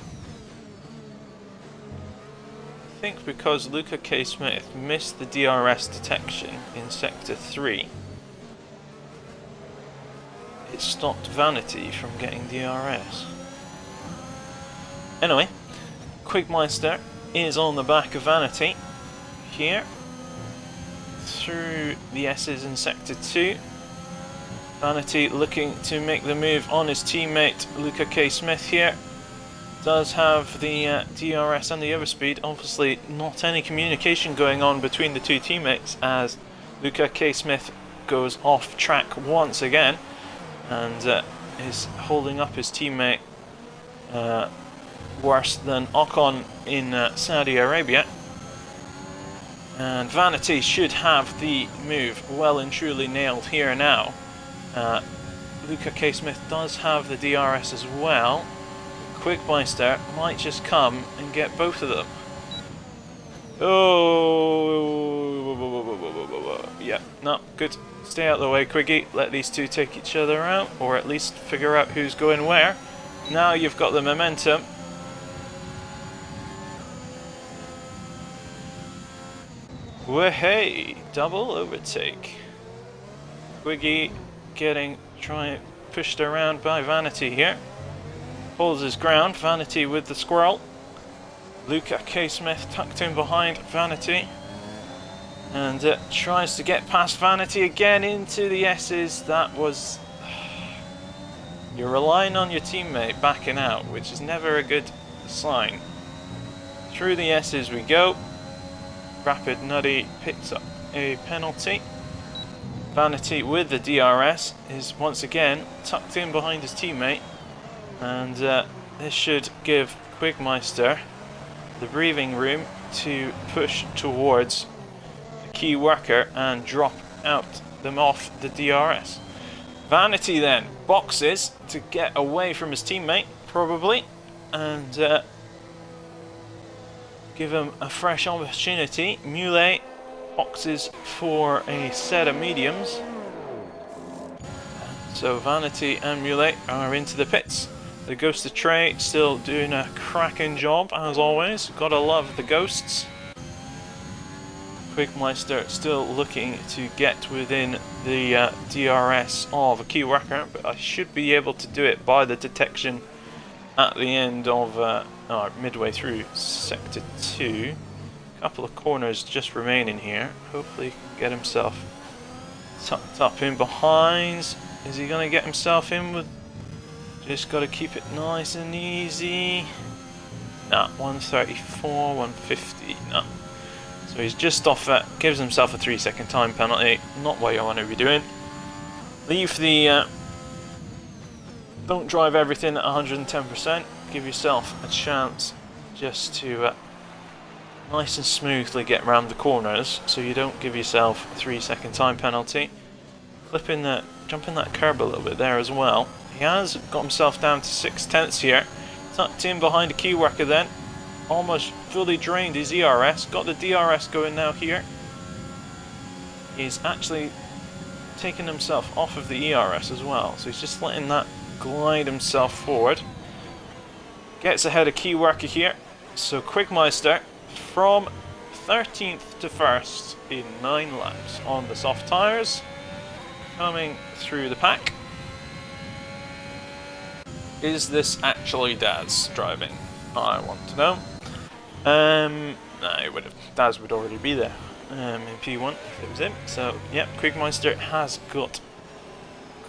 I think because Luca K. Smith missed the DRS detection in sector 3, it stopped Vanity from getting DRS. Anyway, Quigmeister is on the back of Vanity here through the S's in sector 2. Vanity looking to make the move on his teammate Luca K. Smith here. Does have the DRS and the overspeed. Obviously not any communication going on between the two teammates as Luca K. Smith goes off track once again and is holding up his teammate worse than Ocon in Saudi Arabia. And Vanity should have the move well and truly nailed here now. Luca K. Smith does have the DRS as well. Quigmeister might just come and get both of them. Oh, yeah, no, good. Stay out of the way, Quiggy. Let these two take each other out, or at least figure out who's going where. Now you've got the momentum. Wahey, double overtake. Quiggy trying pushed around by Vanity here. Holds his ground, Vanity with the squirrel. Luca K. Smith tucked in behind Vanity. And tries to get past Vanity again into the S's. That was... You're relying on your teammate backing out, which is never a good sign. Through the S's we go. Rapid Nudie picks up a penalty. Vanity with the DRS is once again tucked in behind his teammate. And this should give Quigmeister the breathing room to push towards the key worker and drop out them off the DRS. Vanity then boxes to get away from his teammate. probably, and give him a fresh opportunity. Muley boxes for a set of mediums. So Vanity and Muley are into the pits. The Ghost of Trey still doing a cracking job as always. Gotta love the ghosts. Quigmeister still looking to get within the DRS of a key worker, but I should be able to do it by the detection at the end of midway through sector 2. A couple of corners just remaining here. Hopefully he can get himself tucked up in behind. Is he going to get himself in with... Just got to keep it nice and easy. Nah, 134, 150, nah. So he's just off that, gives himself a 3-second time penalty. Not what you want to be doing. Leave the... don't drive everything at 110%. Give yourself a chance just to nice and smoothly get around the corners so you don't give yourself a 3-second time penalty. Jumping that curb a little bit there as well. He has got himself down to 6/10 here. Tucked in behind a key worker then. Almost fully drained his ERS. Got the DRS going now here. He's actually taken himself off of the ERS as well. So he's just letting that glide himself forward. Gets ahead of key worker here. So Quigmeister from 13th to 1st in 9 laps on the soft tyres. Coming through the pack. Is this actually Daz driving? I want to know. No, Daz would already be there in P1 if it was him. So, yep, Quigmeister has got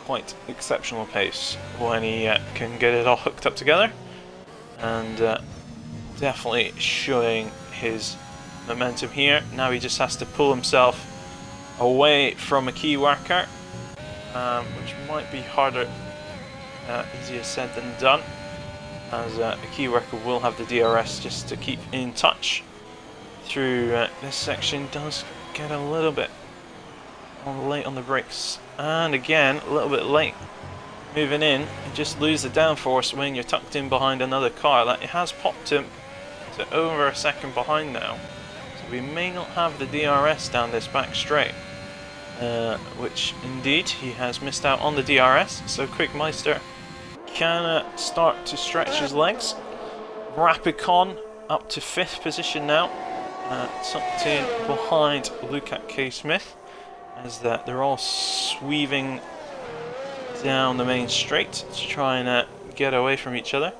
quite exceptional pace when he can get it all hooked up together. And definitely showing his momentum here. Now he just has to pull himself away from a key worker. Which might be harder, easier said than done, as a key worker will have the DRS just to keep in touch through this section. Does get a little bit late on the brakes, and again a little bit late moving in. You just lose the downforce when you're tucked in behind another car. That it has popped him to over a second behind now, so we may not have the DRS down this back straight. Which indeed he has missed out on the DRS, so Quigmeister can start to stretch his legs. Rapidcon up to 5th position now, tucked in behind Luca K. Smith, as they're all sweaving down the main straight to try and get away from each other.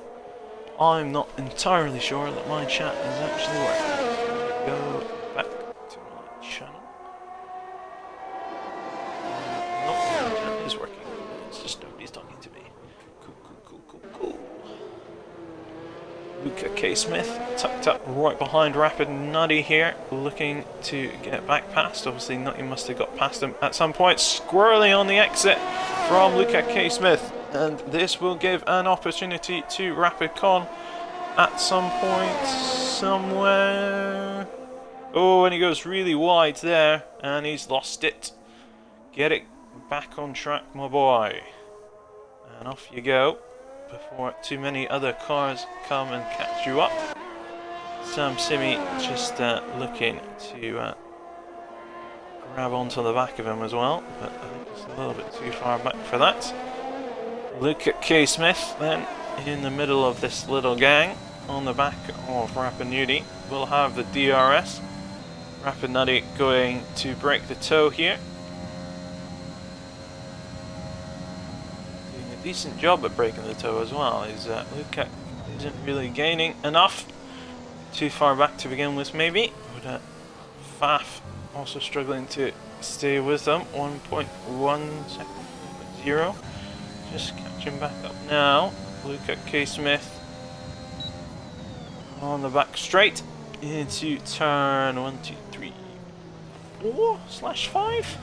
I'm not entirely sure that my chat is actually working. Go back to my channel. Is working. It's just nobody's talking to me. Cool. Luca K. Smith tucked up right behind Rapid Nutty here, looking to get back past. Obviously, Nutty must have got past him at some point. Squirrely on the exit from Luca K. Smith, and this will give an opportunity to Rapidcon at some point somewhere. Oh, and he goes really wide there, and he's lost it. Get it back on track, my boy, and off you go before too many other cars come and catch you up. Sam Simi just looking to grab onto the back of him as well, but I think it's a little bit too far back for that. Look at K. Smith then in the middle of this little gang on the back of Rapid Nutty. We'll have the DRS. Rapid Nutty going to break the toe here. Decent job at breaking the toe as well. Luca isn't really gaining enough. Too far back to begin with, maybe. But Faf also struggling to stay with them. 1.1 second, 0. Just catching back up now. Luca K. Smith on the back straight into turn 1, 2, 3, 4/5.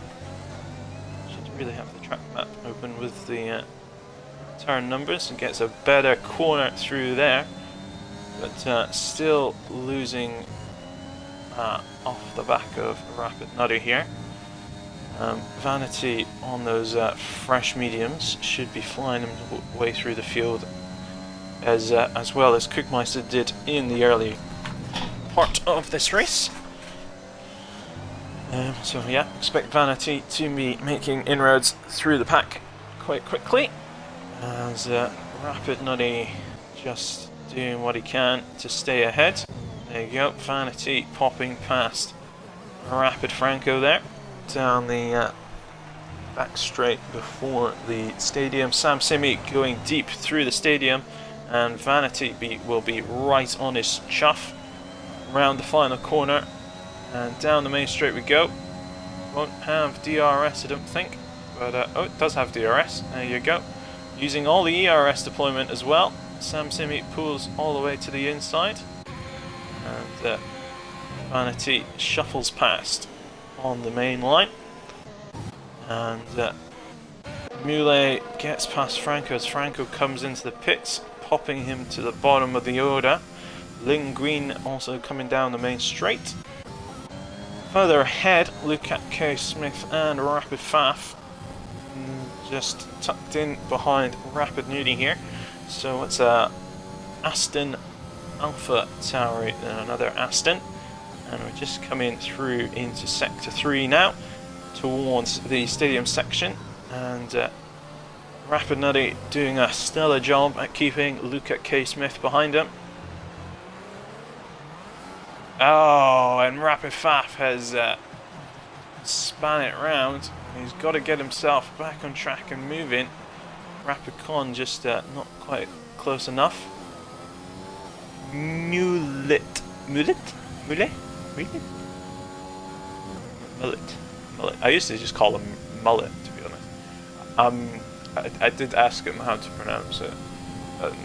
Should really have the track map open with the turn numbers and gets a better corner through there, but still losing off the back of Rapid Nutty here. Vanity on those fresh mediums should be flying him way through the field as well as Cookmeister did in the early part of this race. So yeah, expect Vanity to be making inroads through the pack quite quickly, as Rapid Nutty just doing what he can to stay ahead. There you go, Vanity popping past Rapid Franco there, down the back straight before the stadium. Sam Simi going deep through the stadium, and Vanity will be right on his chuff round the final corner, and down the main straight we go. Won't have DRS, I don't think, but oh, it does have DRS. There you go. Using all the ERS deployment as well. Sam Simi pulls all the way to the inside, and Vanity shuffles past on the main line, and Mule gets past Franco as Franco comes into the pits, popping him to the bottom of the order. Ling Green also coming down the main straight. Further ahead, Lukat K. Smith and Rapid Faf just tucked in behind Rapid Nudie here. So it's Aston Alpha Tauri and another Aston, and we're just coming through into Sector 3 now towards the stadium section, and Rapid Nutty doing a stellar job at keeping Lukat K. Smith behind him. Oh, and Rapid Faf has span it round. He's got to get himself back on track and moving. Rapid Con just not quite close enough. Mullet. I used to just call him Mullet, to be honest. I did ask him how to pronounce it, and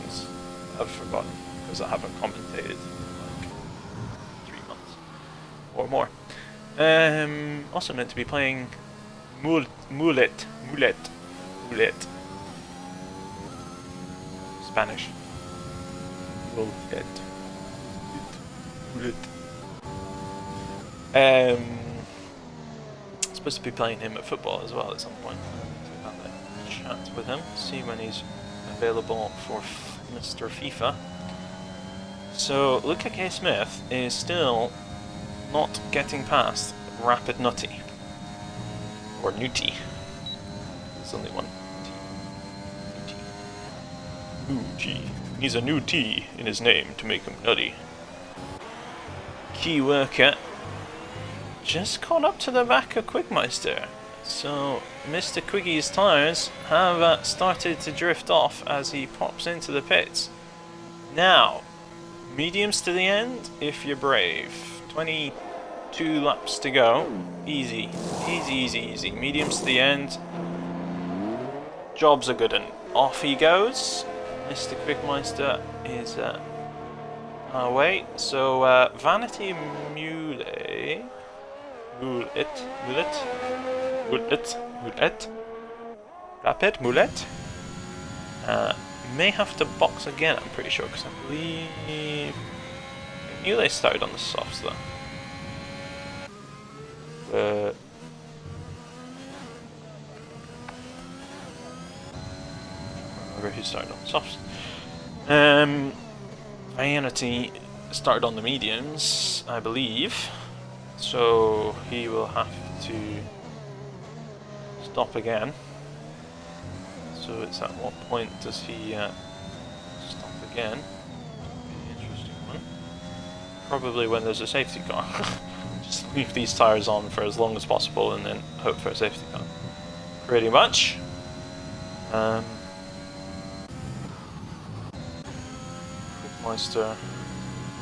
I've forgotten because I haven't commentated or more. Also meant to be playing Mullet. Spanish. Mullet. Supposed to be playing him at football as well at some point. To have a chat with him, see when he's available for Mr. FIFA. So Lukat K. Smith is still not getting past Rapid Nutty. Or Nutty. There's only one T. Nutty. Needs a new T in his name to make him nutty. Key Worker just caught up to the back of Quickmeister. So Mr. Quiggie's tyres have started to drift off as he pops into the pits. Now, mediums to the end if you're brave. 22 laps to go. Easy. Mediums to the end. Job's a good one. Off he goes. Mr. Quickmeister is away. So Vanity Mullet, Rapid Mullet may have to box again, I'm pretty sure, because I believe Mullet started on the softs though. Remember who started on the softs. Vanity started on the mediums, I believe, so he will have to stop again. So it's at what point does he stop again? Interesting one. Probably when there's a safety car. Just leave these tyres on for as long as possible and then hope for a safety car. Pretty much. Meister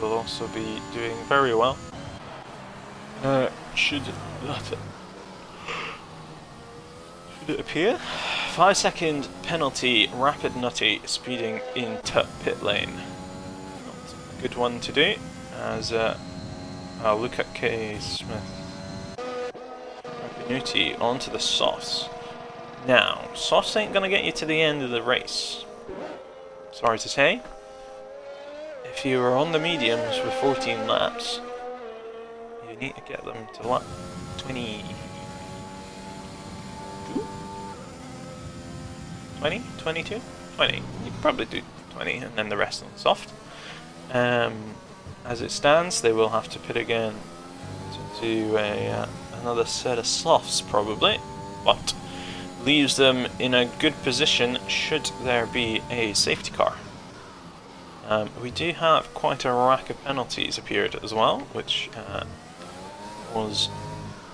will also be doing very well. Should it appear? 5-second penalty, Rapid Nutty speeding into pit lane. Not a good one to do, as Lukat K. Smith. Rapid Nutty onto the softs. Now, softs ain't gonna get you to the end of the race. Sorry to say. If you are on the mediums with 14 laps, you need to get them to lap 20. 20? 22? 20. You can probably do 20, and then the rest on soft. As it stands, they will have to pit again to do another set of softs probably, but leaves them in a good position should there be a safety car. We do have quite a rack of penalties appeared as well, which was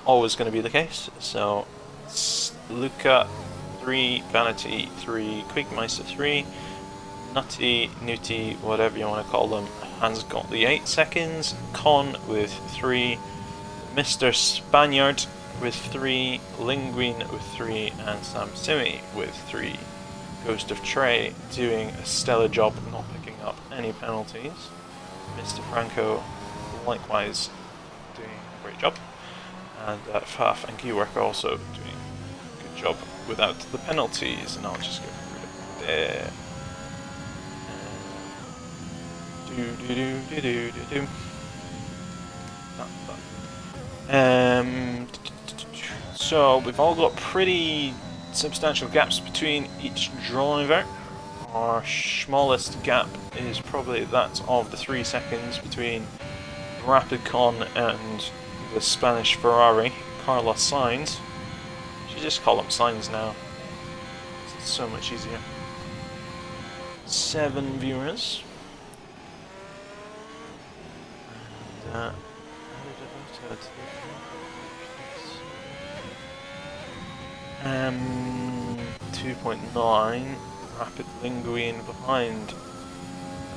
always going to be the case. So Luca 3, Vanity 3, Quigmeister 3, Nutty, Nutty, whatever you want to call them, has got the 8 seconds, Con with 3, Mr. Spaniard with 3, Linguine with 3, and Sam Simi with 3. Ghost of Trey doing a stellar job not picking up any penalties. Mr. Franco likewise doing a great job. And Faf and Keywork are also doing a good job without the penalties. And I'll just get rid of there. So we've all got pretty substantial gaps between each driver. Our smallest gap is probably that of the 3 seconds between Rapid Con and the Spanish Ferrari, Carlos Sainz. Should just call him Sainz now. It's so much easier. 7 viewers. And 2.9 Rapid Linguine behind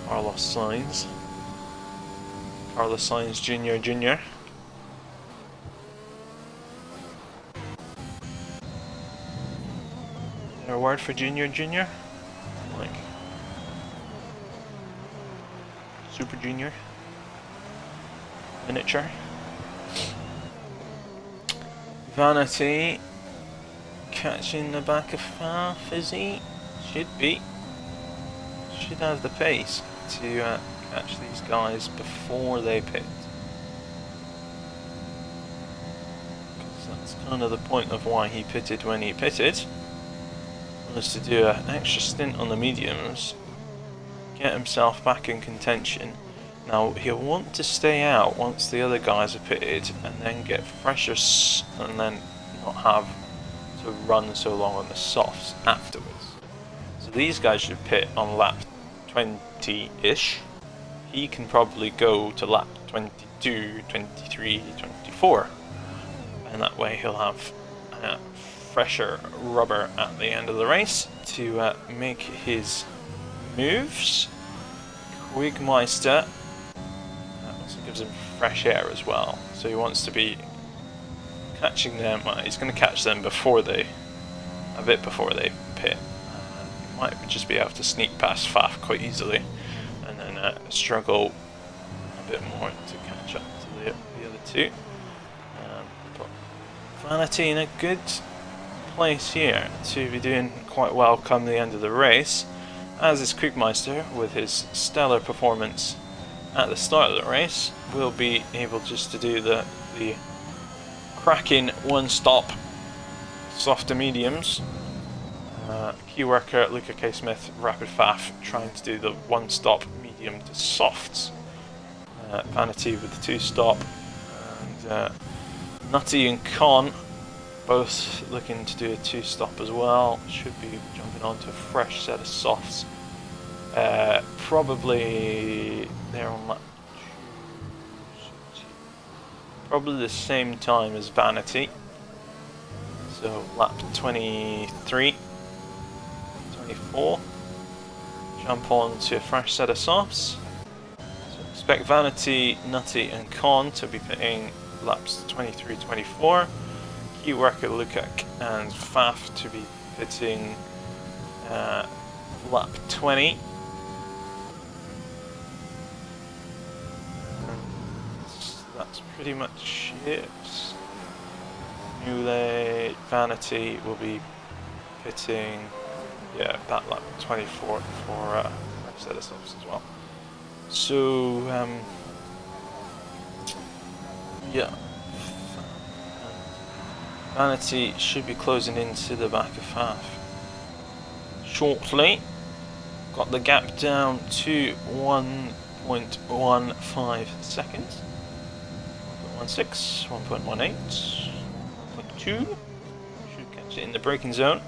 Carlos Sainz. Carlos Sainz Jr. Is there a word for Junior? Like Super Junior? Miniature? Vanity catching the back of Faf, is he? Should be. Should have the pace to catch these guys before they pit. Because that's kind of the point of why he pitted when he pitted. Was to do an extra stint on the mediums, get himself back in contention. Now he'll want to stay out once the other guys are pitted and then get fresher and then not have to run so long on the softs afterwards. So these guys should pit on lap 20-ish. He can probably go to lap 22, 23, 24, and that way he'll have fresher rubber at the end of the race to make his moves. Quigmeister also gives him fresh air as well, so he wants to be catching them. He's going to catch them before they, a bit before they pit. Might just be able to sneak past Faf quite easily, and then struggle a bit more to catch up to the other two. But Vanity in a good place here to be doing quite well come the end of the race, as is Quigmeister with his stellar performance at the start of the race. Will be able just to do the cracking one-stop soft to mediums. Key worker Luca K. Smith, Rapid Faf trying to do the one-stop medium to softs. Vanity with the two-stop, and Nutty and Con both looking to do a two-stop as well. Should be jumping onto a fresh set of softs. Probably they're on lap 2, probably the same time as Vanity. So lap 23, 24. Jump on to a fresh set of softs. So expect Vanity, Nutty and Con to be pitting laps 23, 24. Key worker Lukac and Faf to be pitting lap 20. That's pretty much it. Newlay, Vanity will be pitting, yeah, that lap 24 for a set of softs as well. So, yeah. Vanity should be closing into the back of Faf shortly. Got the gap down to 1.15 seconds. 1.16, 1.18, 1.2. Should catch it in the braking zone.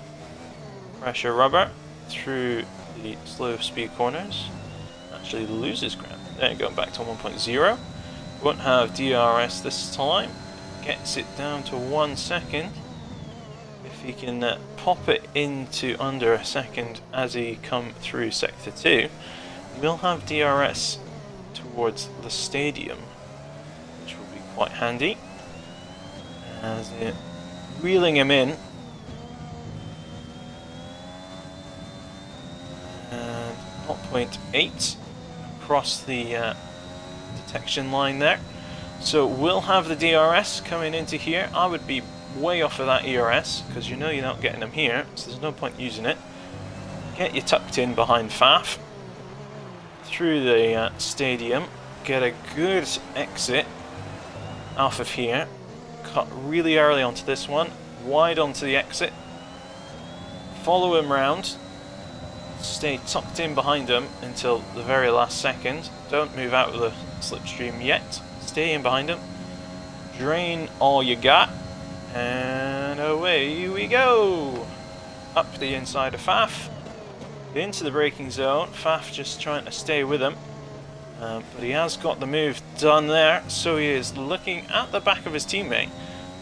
Pressure rubber through the slow speed corners. Actually loses ground. There, going back to 1.0. Won't have DRS this time. Gets it down to 1 second. If he can pop it into under a second as he come through sector 2, we'll have DRS towards the stadium, which will be quite handy. As it reeling him in. And 0.8 across the detection line there. So we'll have the DRS coming into here. I would be way off of that ERS because you know you're not getting them here, so there's no point using it. Get you tucked in behind Faf through the stadium. Get a good exit off of here. Cut really early onto this one, wide onto the exit. Follow him round. Stay tucked in behind him until the very last second. Don't move out of the slipstream yet. Stay in behind him. Drain all you got. And away we go. Up the inside of Faf. Into the braking zone. Faf just trying to stay with him. But he has got the move done there. So he is looking at the back of his teammate.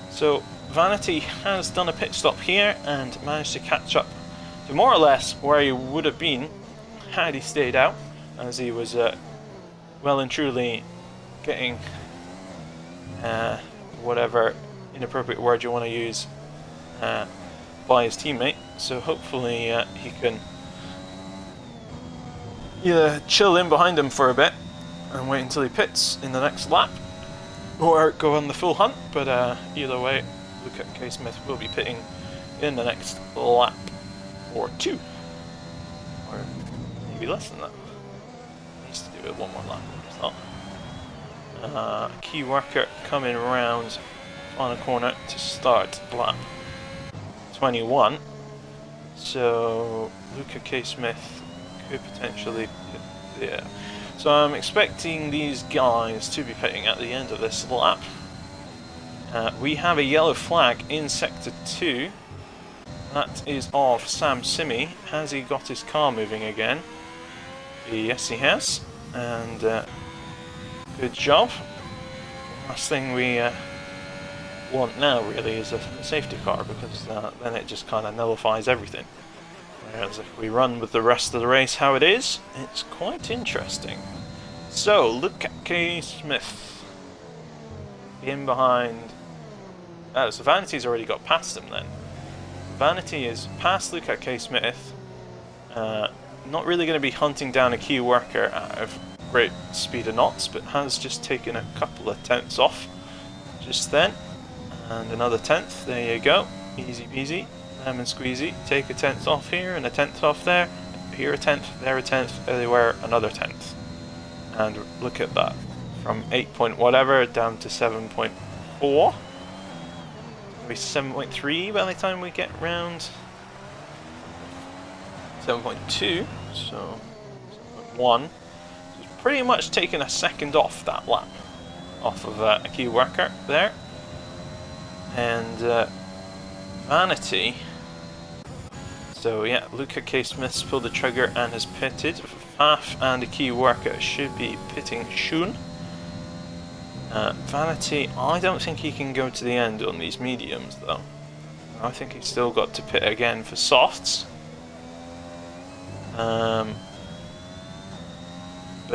So Vanity has done a pit stop here and managed to catch up to more or less where he would have been had he stayed out, as he was well and truly getting whatever inappropriate word you want to use by his teammate. So hopefully he can either chill in behind him for a bit and wait until he pits in the next lap, or go on the full hunt. But either way, Luca K. Smith will be pitting in the next lap or 2, or maybe less than that. Needs to do it one more lap. It's not. Key worker coming around on a corner to start lap 21. So Luca K. Smith could potentially pit there. So I'm expecting these guys to be pitting at the end of this lap. We have a yellow flag in sector 2. That is of Sam Simi. Has he got his car moving again? Yes, he has. And good job. Last thing we want now really is a safety car, because then it just kind of nullifies everything. Whereas if we run with the rest of the race how it is, it's quite interesting. So, Luca K. Smith in behind. Oh, so Vanity's already got past him then. Vanity is past Luca K. Smith. Not really going to be hunting down a key worker out of great speed of knots, but has just taken a couple of tenths off just then. And another tenth, there you go. Easy peasy, lemon squeezy. Take a tenth off here and a tenth off there. Here a tenth, there a tenth, everywhere another tenth. And look at that. From 8 point whatever down to 7.4. Maybe 7.3 by the time we get round 7.2, so 7.1. So it's pretty much taken a second off that lap, off of a key worker there. And Vanity. So yeah, Luca K. Smith's pulled the trigger and has pitted. Faf and a key worker should be pitting soon. Vanity, I don't think he can go to the end on these mediums though. I think he's still got to pit again for softs. But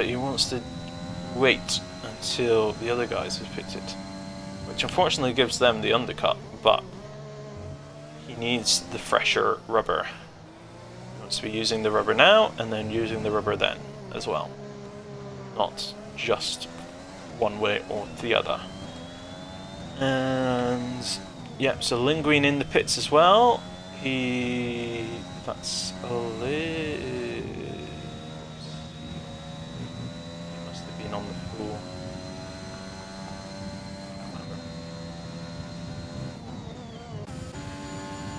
he wants to wait until the other guys have pitted, which unfortunately gives them the undercut, but he needs the fresher rubber. He wants to be using the rubber now and then using the rubber then as well, not just one way or the other. And yep, so Linguine in the pits as well. That's Liz. He must have been on the full.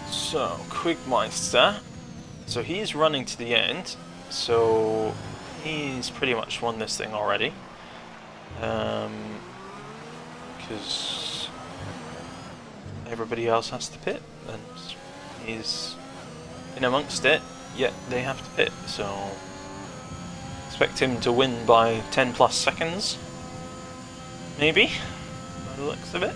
So Quigmeister. So he's running to the end. So he's pretty much won this thing already. Because everybody else has to pit, and he's in amongst it, yet they have to pit, so expect him to win by 10 plus seconds, maybe, by the looks of it.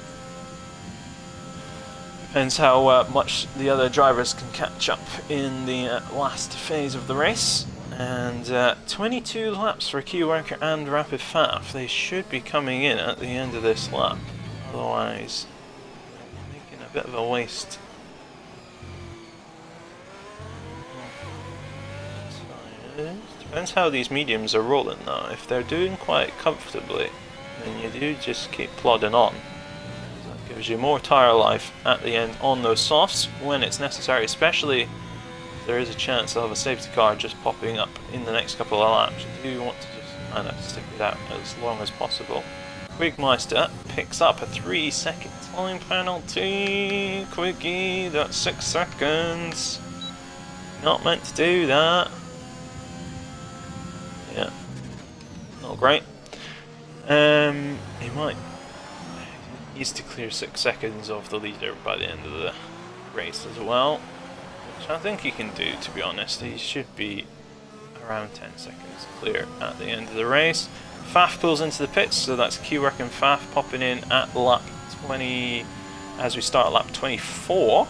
Depends how much the other drivers can catch up in the last phase of the race. And 22 laps for Keyworker and Rapid Faf. They should be coming in at the end of this lap. Otherwise, making a bit of a waste. Depends how these mediums are rolling though. If they're doing quite comfortably, then you do just keep plodding on. That gives you more tyre life at the end on those softs when it's necessary, especially there is a chance of a safety car just popping up in the next couple of laps. You do want to just kind of stick it out as long as possible. Quigmeister picks up a 3-second time penalty. Quiggy, that's 6 seconds. Not meant to do that. Yeah, not great. He needs to clear 6 seconds of the leader by the end of the race as well. Which I think he can do, to be honest. He should be around 10 seconds clear at the end of the race. Faf pulls into the pits, so that's Keywork and Faf popping in at lap 20 as we start lap 24.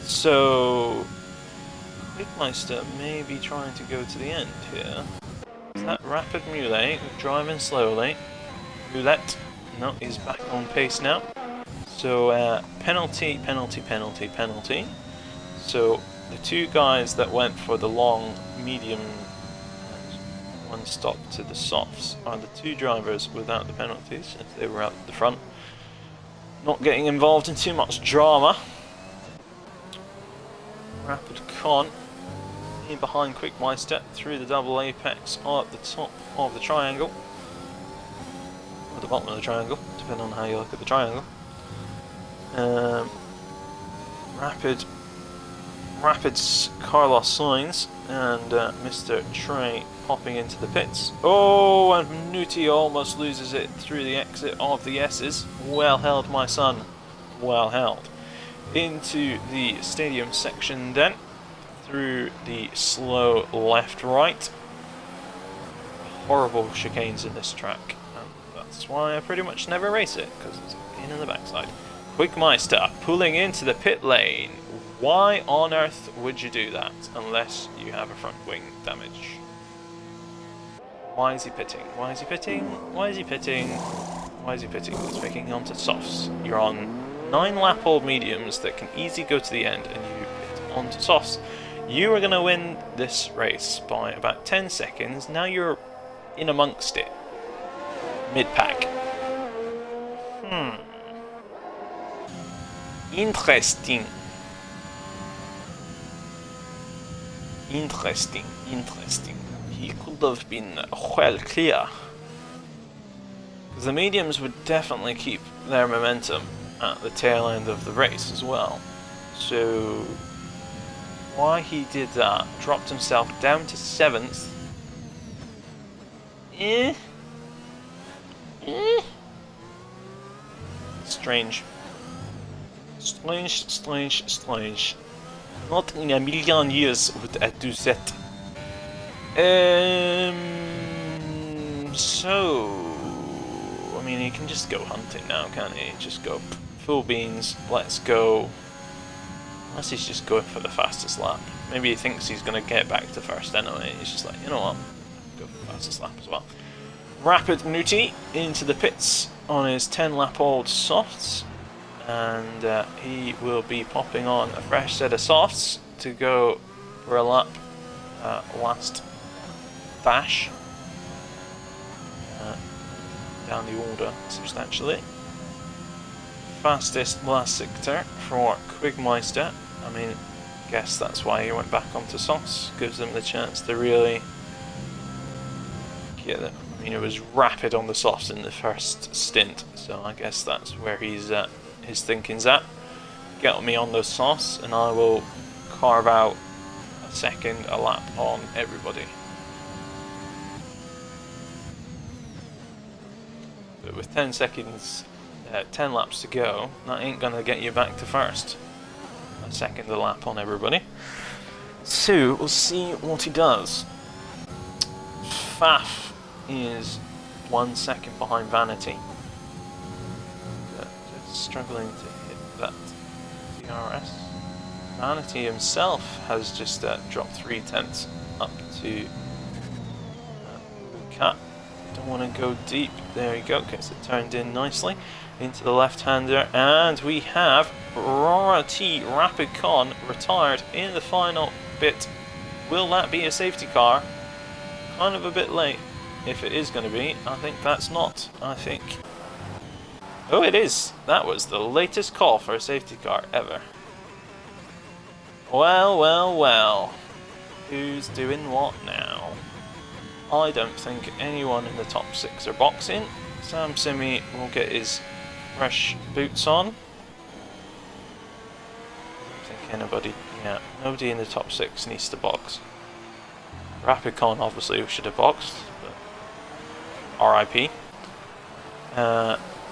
So Quigmeister may be trying to go to the end here. Is that Rapid Muley driving slowly? Roulette, no, he's back on pace now. So penalty, penalty, penalty, penalty. So the two guys that went for the long, medium, and one stop to the softs are the two drivers without the penalties, if they were out the front. Not getting involved in too much drama. Rapid Con in behind Quigmeister through the double apex at the top of the triangle. Or the bottom of the triangle, depending on how you look at the triangle. Rapid's Carlos Sainz and Mr. Trey popping into the pits. Oh, and Nuti almost loses it through the exit of the S's. Well held, my son. Well held. Into the stadium section then. Through the slow left-right. Horrible chicanes in this track. And that's why I pretty much never race it, because it's a pain in the backside. Quigmeister pulling into the pit lane. Why on earth would you do that unless you have a front wing damage? Why is he pitting? Why is he pitting? Why is he pitting? Why is he pitting? He's picking onto softs. You're on 9 lap old mediums that can easily go to the end and you pit onto softs. You are going to win this race by about 10 seconds. Now you're in amongst it. Mid-pack. Interesting. Interesting. He could have been well clear. The mediums would definitely keep their momentum at the tail end of the race as well. So why he did that, dropped himself down to 7th. Strange. Strange. Not in a million years would I do that. So I mean, he can just go hunting now, can't he? Just go full beans, let's go. Unless he's just going for the fastest lap. Maybe he thinks he's going to get back to first anyway. He's just like, you know what, go for the fastest lap as well. Rapid Nuti into the pits on his 10 lap old softs. And he will be popping on a fresh set of softs to go for a lap last bash. Down the order substantially. Fastest last sector for Quigmeister. I mean, I guess that's why he went back onto softs. Gives them the chance to really get it. I mean, it was rapid on the softs in the first stint, so I guess that's where he's his thinking's at. Get me on those softs, and I will carve out a second a lap on everybody. But with 10 seconds, 10 laps to go, that ain't gonna get you back to first. A second a lap on everybody. So we'll see what he does. Faf is 1 second behind Vanity. Just struggling to hit that DRS. Vanity himself has just dropped 3/10 up to Cat. Don't want to go deep. There you go. Gets it turned in nicely into the left-hander, and we have Rora T Rapid-Con retired in the final bit. Will that be a safety car? Kind of a bit late. If it is going to be, I think that's not. I think. Oh, it is. That was the latest call for a safety car ever. Well, well, well. Who's doing what now? I don't think anyone in the top 6 are boxing. Sam Simi will get his fresh boots on. I don't think anybody, yeah, nobody in the top 6 needs to box. Rapid-Con obviously should have boxed, but RIP.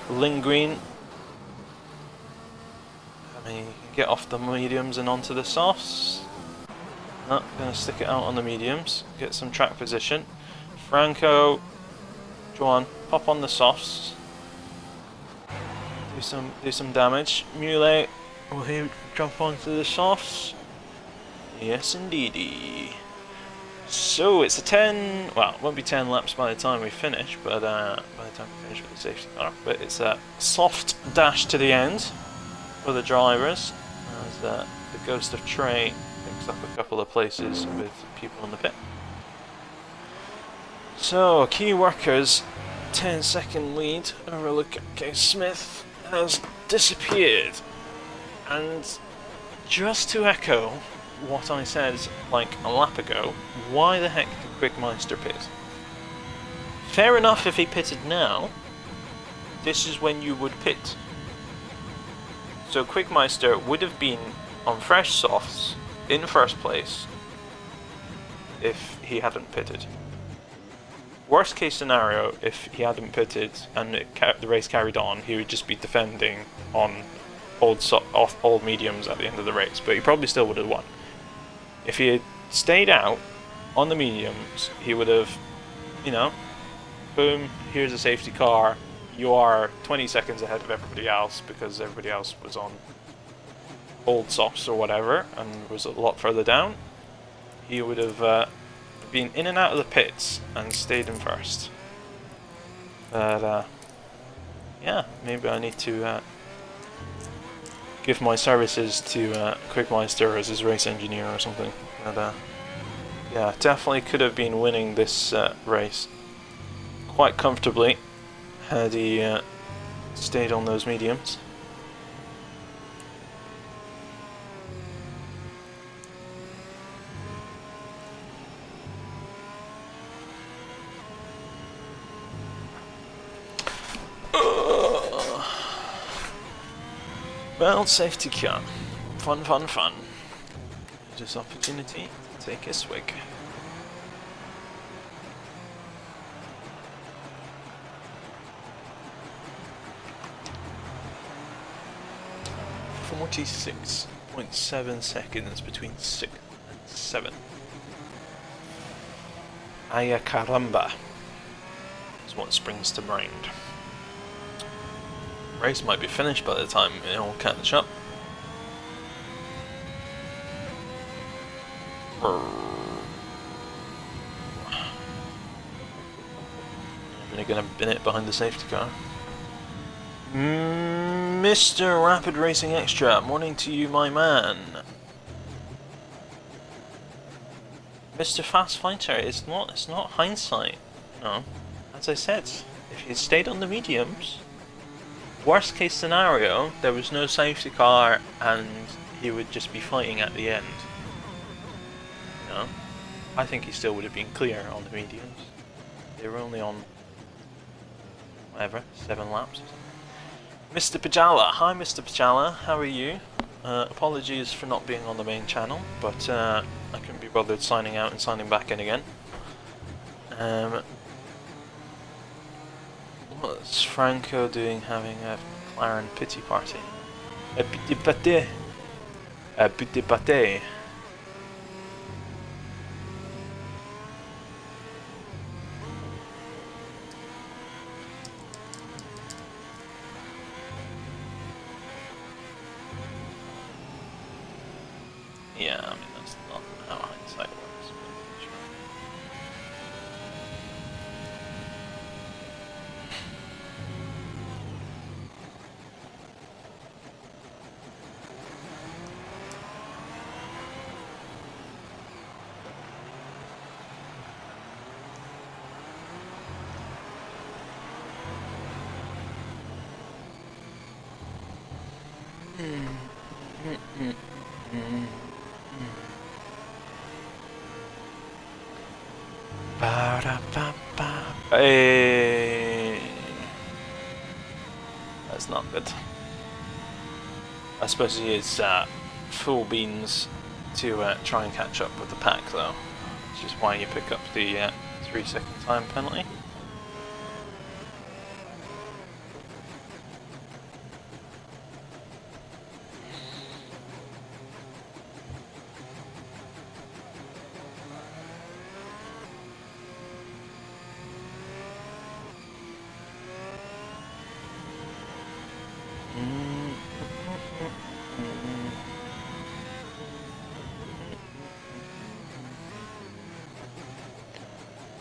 Lingreen, I mean, you can get off the mediums and onto the softs. No, gonna stick it out on the mediums, get some track position. Franco, go on, pop on the softs. Do some damage. Mule, will he jump onto the softs? Yes, indeedy. So it's a 10. Well, it won't be 10 laps by the time we finish, but by the time we finish with the safety car. But it's a soft dash to the end for the drivers, as the Ghost of Trey picks up a couple of places with people in the pit. So, key workers, 10-second lead over Luke K. Smith has disappeared. And just to echo what I said like a lap ago, why the heck did Quickmeister pit? Fair enough if he pitted now, this is when you would pit. So Quickmeister would have been on fresh softs in first place if he hadn't pitted. Worst case scenario, if he hadn't pitted and the race carried on, he would just be defending on old mediums at the end of the race, but he probably still would have won. If he had stayed out on the mediums, he would have, you know, boom, here's a safety car, you are 20 seconds ahead of everybody else because everybody else was on old softs or whatever and was a lot further down. He would have been in and out of the pits and stayed in first. But yeah, maybe I need to give my services to Quickmeister as his race engineer or something. But yeah, definitely could have been winning this race quite comfortably had he stayed on those mediums. Well, safety car. Fun, fun, fun. This opportunity to take a swig. .7 seconds between 6th and 7th. Aya caramba is what springs to mind. Race might be finished by the time it all catch up. They're gonna bin it behind the safety car. Mr. Rapid Racing Extra, morning to you, my man. Mr. Fast Fighter, it's not hindsight. No, as I said, if he had stayed on the mediums, worst case scenario, there was no safety car and he would just be fighting at the end. You know, I think he still would have been clear on the mediums. They were only on whatever, 7 laps. Mr. Pajala, hi Mr. Pajala, how are you? Apologies for not being on the main channel, but I couldn't be bothered signing out and signing back in again. What's Franco doing having a McLaren pity party? A pity party! A pity party! Yeah, I mean, that's not how hindsight works. But sure. Hey. That's not good. I suppose he is full beans to try and catch up with the pack though, which is why you pick up the 3-second time penalty.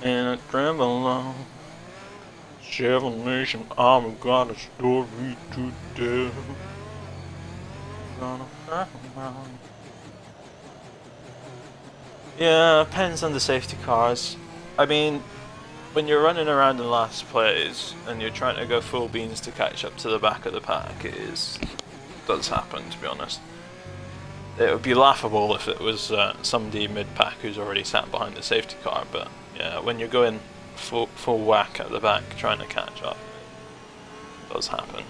And I travel along 7 Nation Army, got a story to tell. Yeah, depends on the safety cars. I mean, when you're running around in last place and you're trying to go full beans to catch up to the back of the pack, does happen, to be honest. It would be laughable if it was somebody mid-pack who's already sat behind the safety car, but yeah, when you're going full whack at the back trying to catch up, it does happen.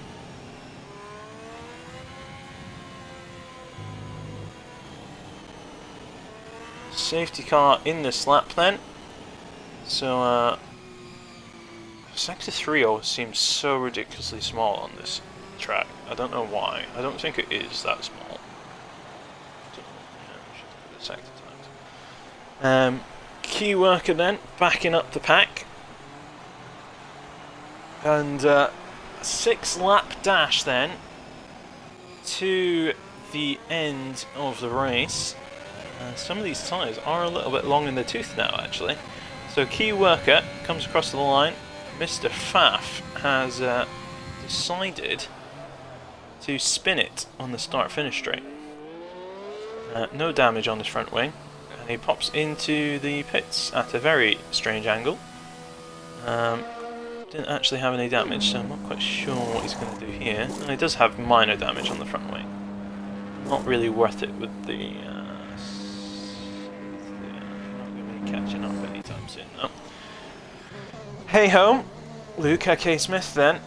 Safety car in this lap then. So Sector 3 always seems so ridiculously small on this track. I don't know why. I don't think it is that small. Sector times. Key worker then, backing up the pack. And 6-lap dash then to the end of the race. Some of these tyres are a little bit long in the tooth now, actually. So key worker comes across the line. Mr. Pfaff has decided to spin it on the start-finish straight. No damage on his front wing, and he pops into the pits at a very strange angle. Didn't actually have any damage, so I'm not quite sure what he's going to do here. And he does have minor damage on the front wing. Not really worth it with the... not going to be catching up anytime soon, though. Hey ho! Luca K. Smith then.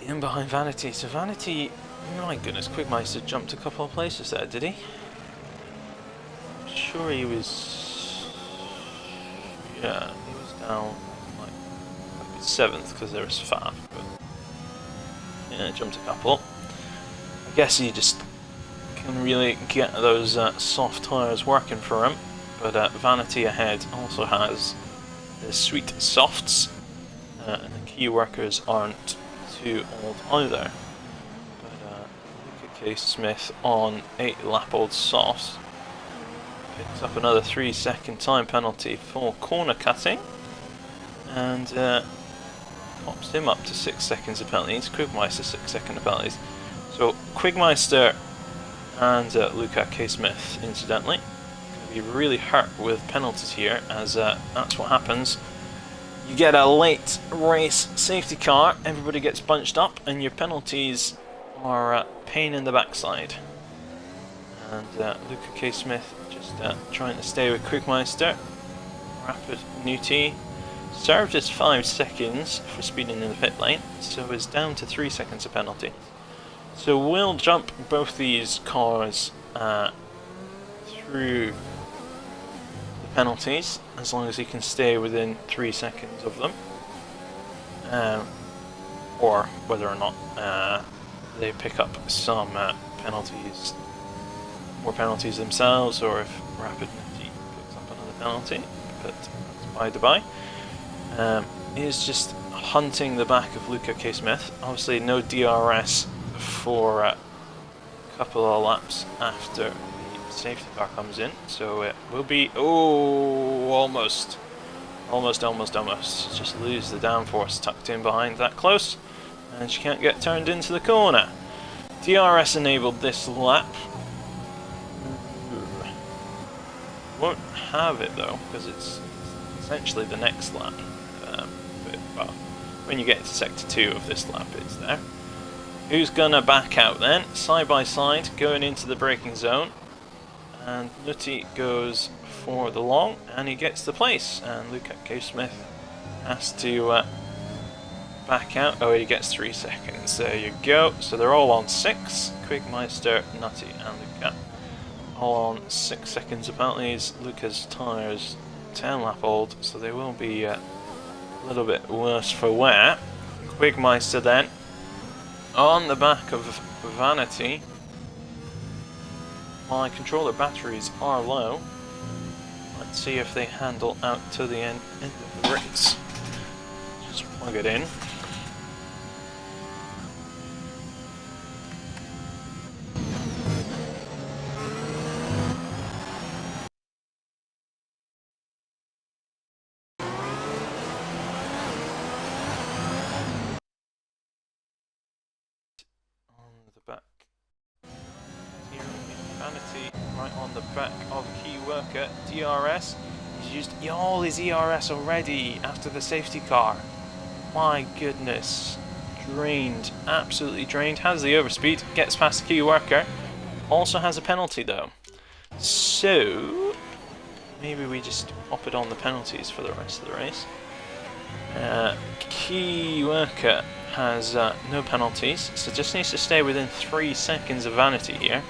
In behind Vanity. So Vanity... My goodness, Quigmeister jumped a couple of places there, did he? I'm sure he was... Yeah, he was down like 7th because there was Pfaff, but... Yeah, jumped a couple. I guess he just can really get those soft tyres working for him, but Vanity ahead also has the sweet softs, and the key workers aren't too old either. K. Smith on 8-lap-old softs picks up another 3-second time penalty for corner cutting, and pops him up to 6 seconds of penalties. Quigmeister 6 seconds of penalties. So Quigmeister and Luca K. Smith, incidentally, going to be really hurt with penalties here, as that's what happens. You get a late race safety car, everybody gets bunched up, and your penalties are pain in the backside. And Luca K. Smith just trying to stay with Quigmeister. Rapid Newty served as 5 seconds for speeding in the pit lane, so is down to 3 seconds of penalty. So we'll jump both these cars through the penalties, as long as he can stay within 3 seconds of them. Or whether or not they pick up some penalties, more penalties themselves, or if Rapid Nutty picks up another penalty, but that's by the by. He's just hunting the back of Luca K. Smith. Obviously no DRS for a couple of laps after the safety car comes in, so it will be, almost. Just lose the downforce tucked in behind that close, and she can't get turned into the corner. DRS enabled this lap. Won't have it though, because it's essentially the next lap. Well, when you get into sector 2 of this lap, it's there. Who's gonna back out then? Side by side, going into the braking zone, and Nutty goes for the long, and he gets the place, and Luca K. Smith has to back out. Oh, he gets 3 seconds. There you go. So they're all on 6. Quigmeister, Nutty, and Luca all on 6 seconds. Apparently, Luca's tyres 10 lap old, so they will be a little bit worse for wear. Quigmeister then on the back of Vanity. My controller batteries are low. Let's see if they handle out to the end of the race. Just plug it in. On the back. Vanity right on the back of Key Worker. DRS. He's used all his ERS already after the safety car. My goodness. Drained. Absolutely drained. Has the overspeed. Gets past the Key Worker. Also has a penalty though. So maybe we just pop it on the penalties for the rest of the race. Key Worker has no penalties, so just needs to stay within 3 seconds of Vanity here.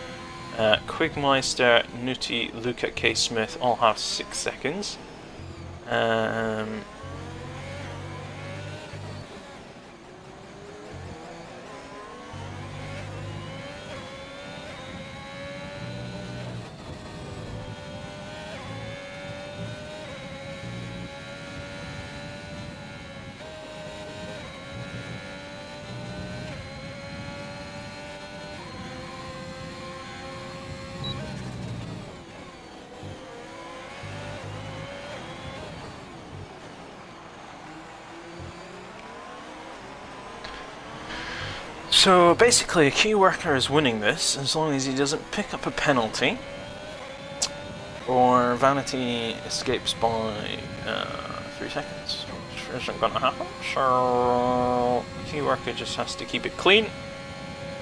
Quigmeister, Nutty, Luca K. Smith all have 6 seconds. So basically a Key Worker is winning this as long as he doesn't pick up a penalty or Vanity escapes by 3 seconds, which isn't going to happen. So Key Worker just has to keep it clean.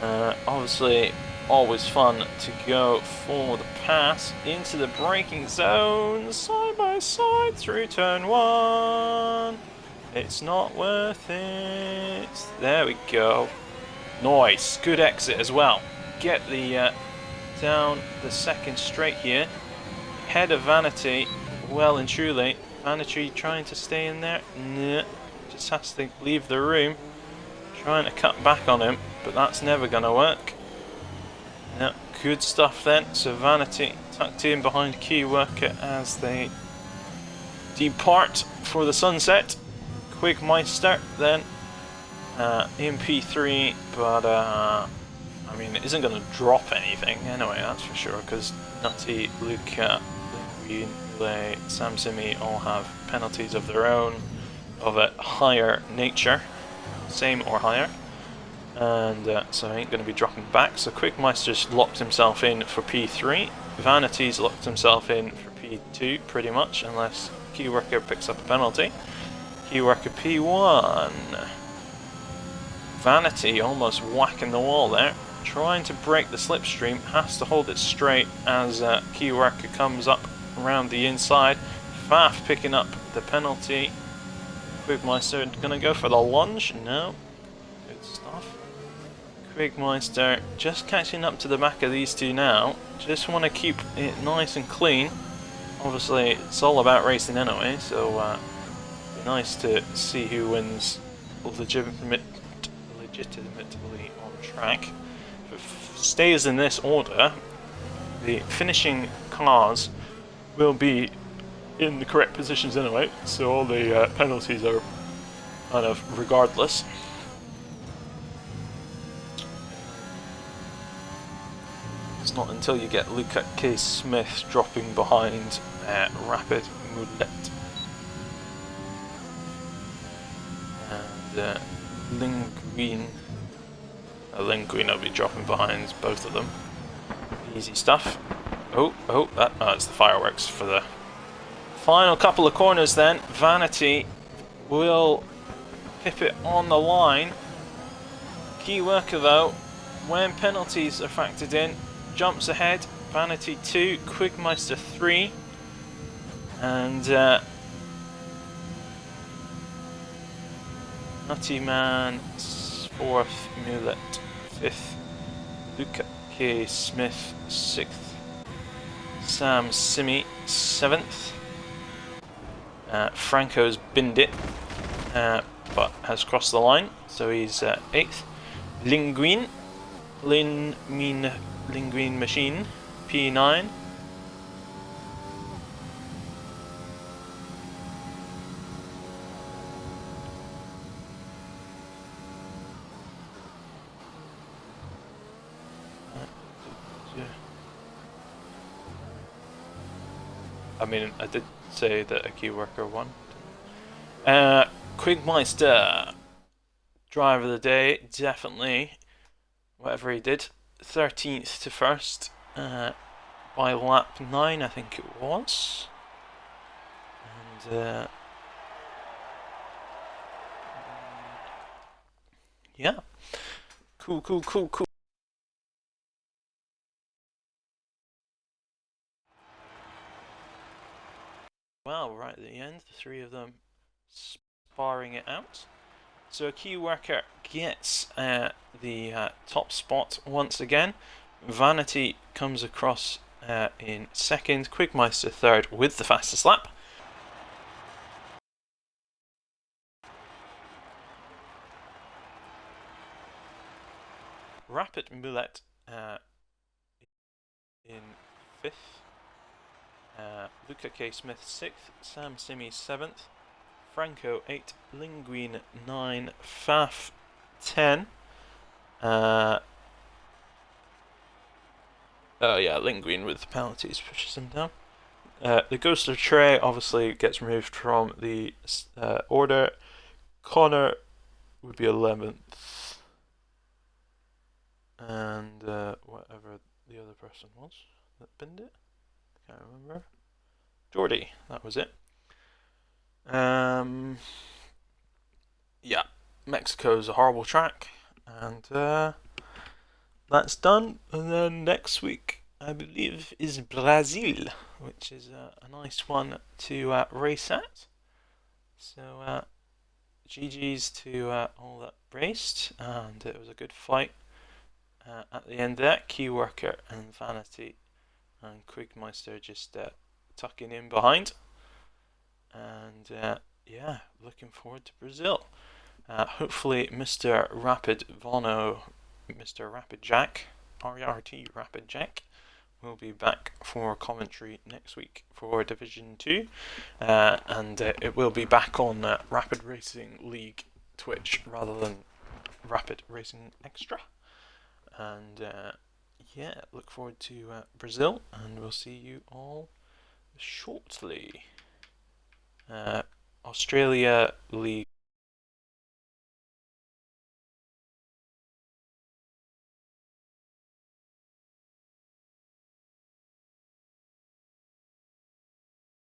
Obviously always fun to go for the pass into the braking zone, side by side through turn 1. It's not worth it. There we go. Nice, good exit as well. Get the down the second straight here. Head of Vanity, well and truly. Vanity trying to stay in there. Nah, just has to leave the room. Trying to cut back on him, but that's never gonna work. No, good stuff then. So Vanity tucked in behind Key Worker as they depart for the sunset. Quigmeister then. In P3, but I mean, it isn't going to drop anything anyway, that's for sure, because Nutty, Luca, Lay, Sam Simi all have penalties of their own of a higher nature, same or higher, and so I ain't going to be dropping back. So Quigmeister's locked himself in for P3, Vanity's locked himself in for P2 pretty much, unless Key Worker picks up a penalty. Key Worker P1. Vanity almost whacking the wall there, trying to break the slipstream, has to hold it straight as Key Worker comes up around the inside. Faf picking up the penalty. Quigmeister gonna go for the lunge? No. Good stuff. Quigmeister just catching up to the back of these two now. Just want to keep it nice and clean. Obviously, it's all about racing anyway, so it'd be nice to see who wins legitimately on track. If it stays in this order, the finishing cars will be in the correct positions anyway, so all the penalties are kind of regardless. It's not until you get Luca K. Smith dropping behind Rapid Mullet and Linguine. Linguine will be dropping behind both of them. Easy stuff. It's the fireworks for the final couple of corners then. Vanity will pip it on the line. Key worker though, when penalties are factored in, jumps ahead. Vanity 2, Quigmeister 3, and Nutty Man 4th, Mulet 5th, Luca K. Smith 6th, Sam Simi 7th. Franco's binned it, but has crossed the line, so he's 8th. Linguine Machine P9. I mean, I did say that a key worker won. Quigmeister, driver of the day, definitely. Whatever he did, 13th to 1st by lap 9, I think it was. And yeah, cool. Well, right at the end, the three of them sparring it out. So a key worker gets the top spot once again. Vanity comes across in 2nd, Quigmeister 3rd with the fastest lap. Rapid Mullet in 5th. Luca K. Smith 6th, Sam Simi 7th, Franco 8, Linguine 9, Faf 10. Linguine with the penalties pushes him down. The Ghost of Trey obviously gets removed from the order. Connor would be 11th. And whatever the other person was that binned it. Can't remember. Geordie, that was it. Yeah, Mexico's a horrible track, and that's done. And then next week, I believe, is Brazil, which is a nice one to race at. So GG's to all that raced, and it was a good fight. At the end there, Key Worker and Vanity and Quigmeister just tucking in behind. And yeah, looking forward to Brazil. Hopefully Mr. Rapid Vono, Mr. Rapid Jack, RRT Rapid Jack, will be back for commentary next week for Division 2. And it will be back on Rapid Racing League Twitch rather than Rapid Racing Extra. And yeah, look forward to Brazil, and we'll see you all shortly. Australia League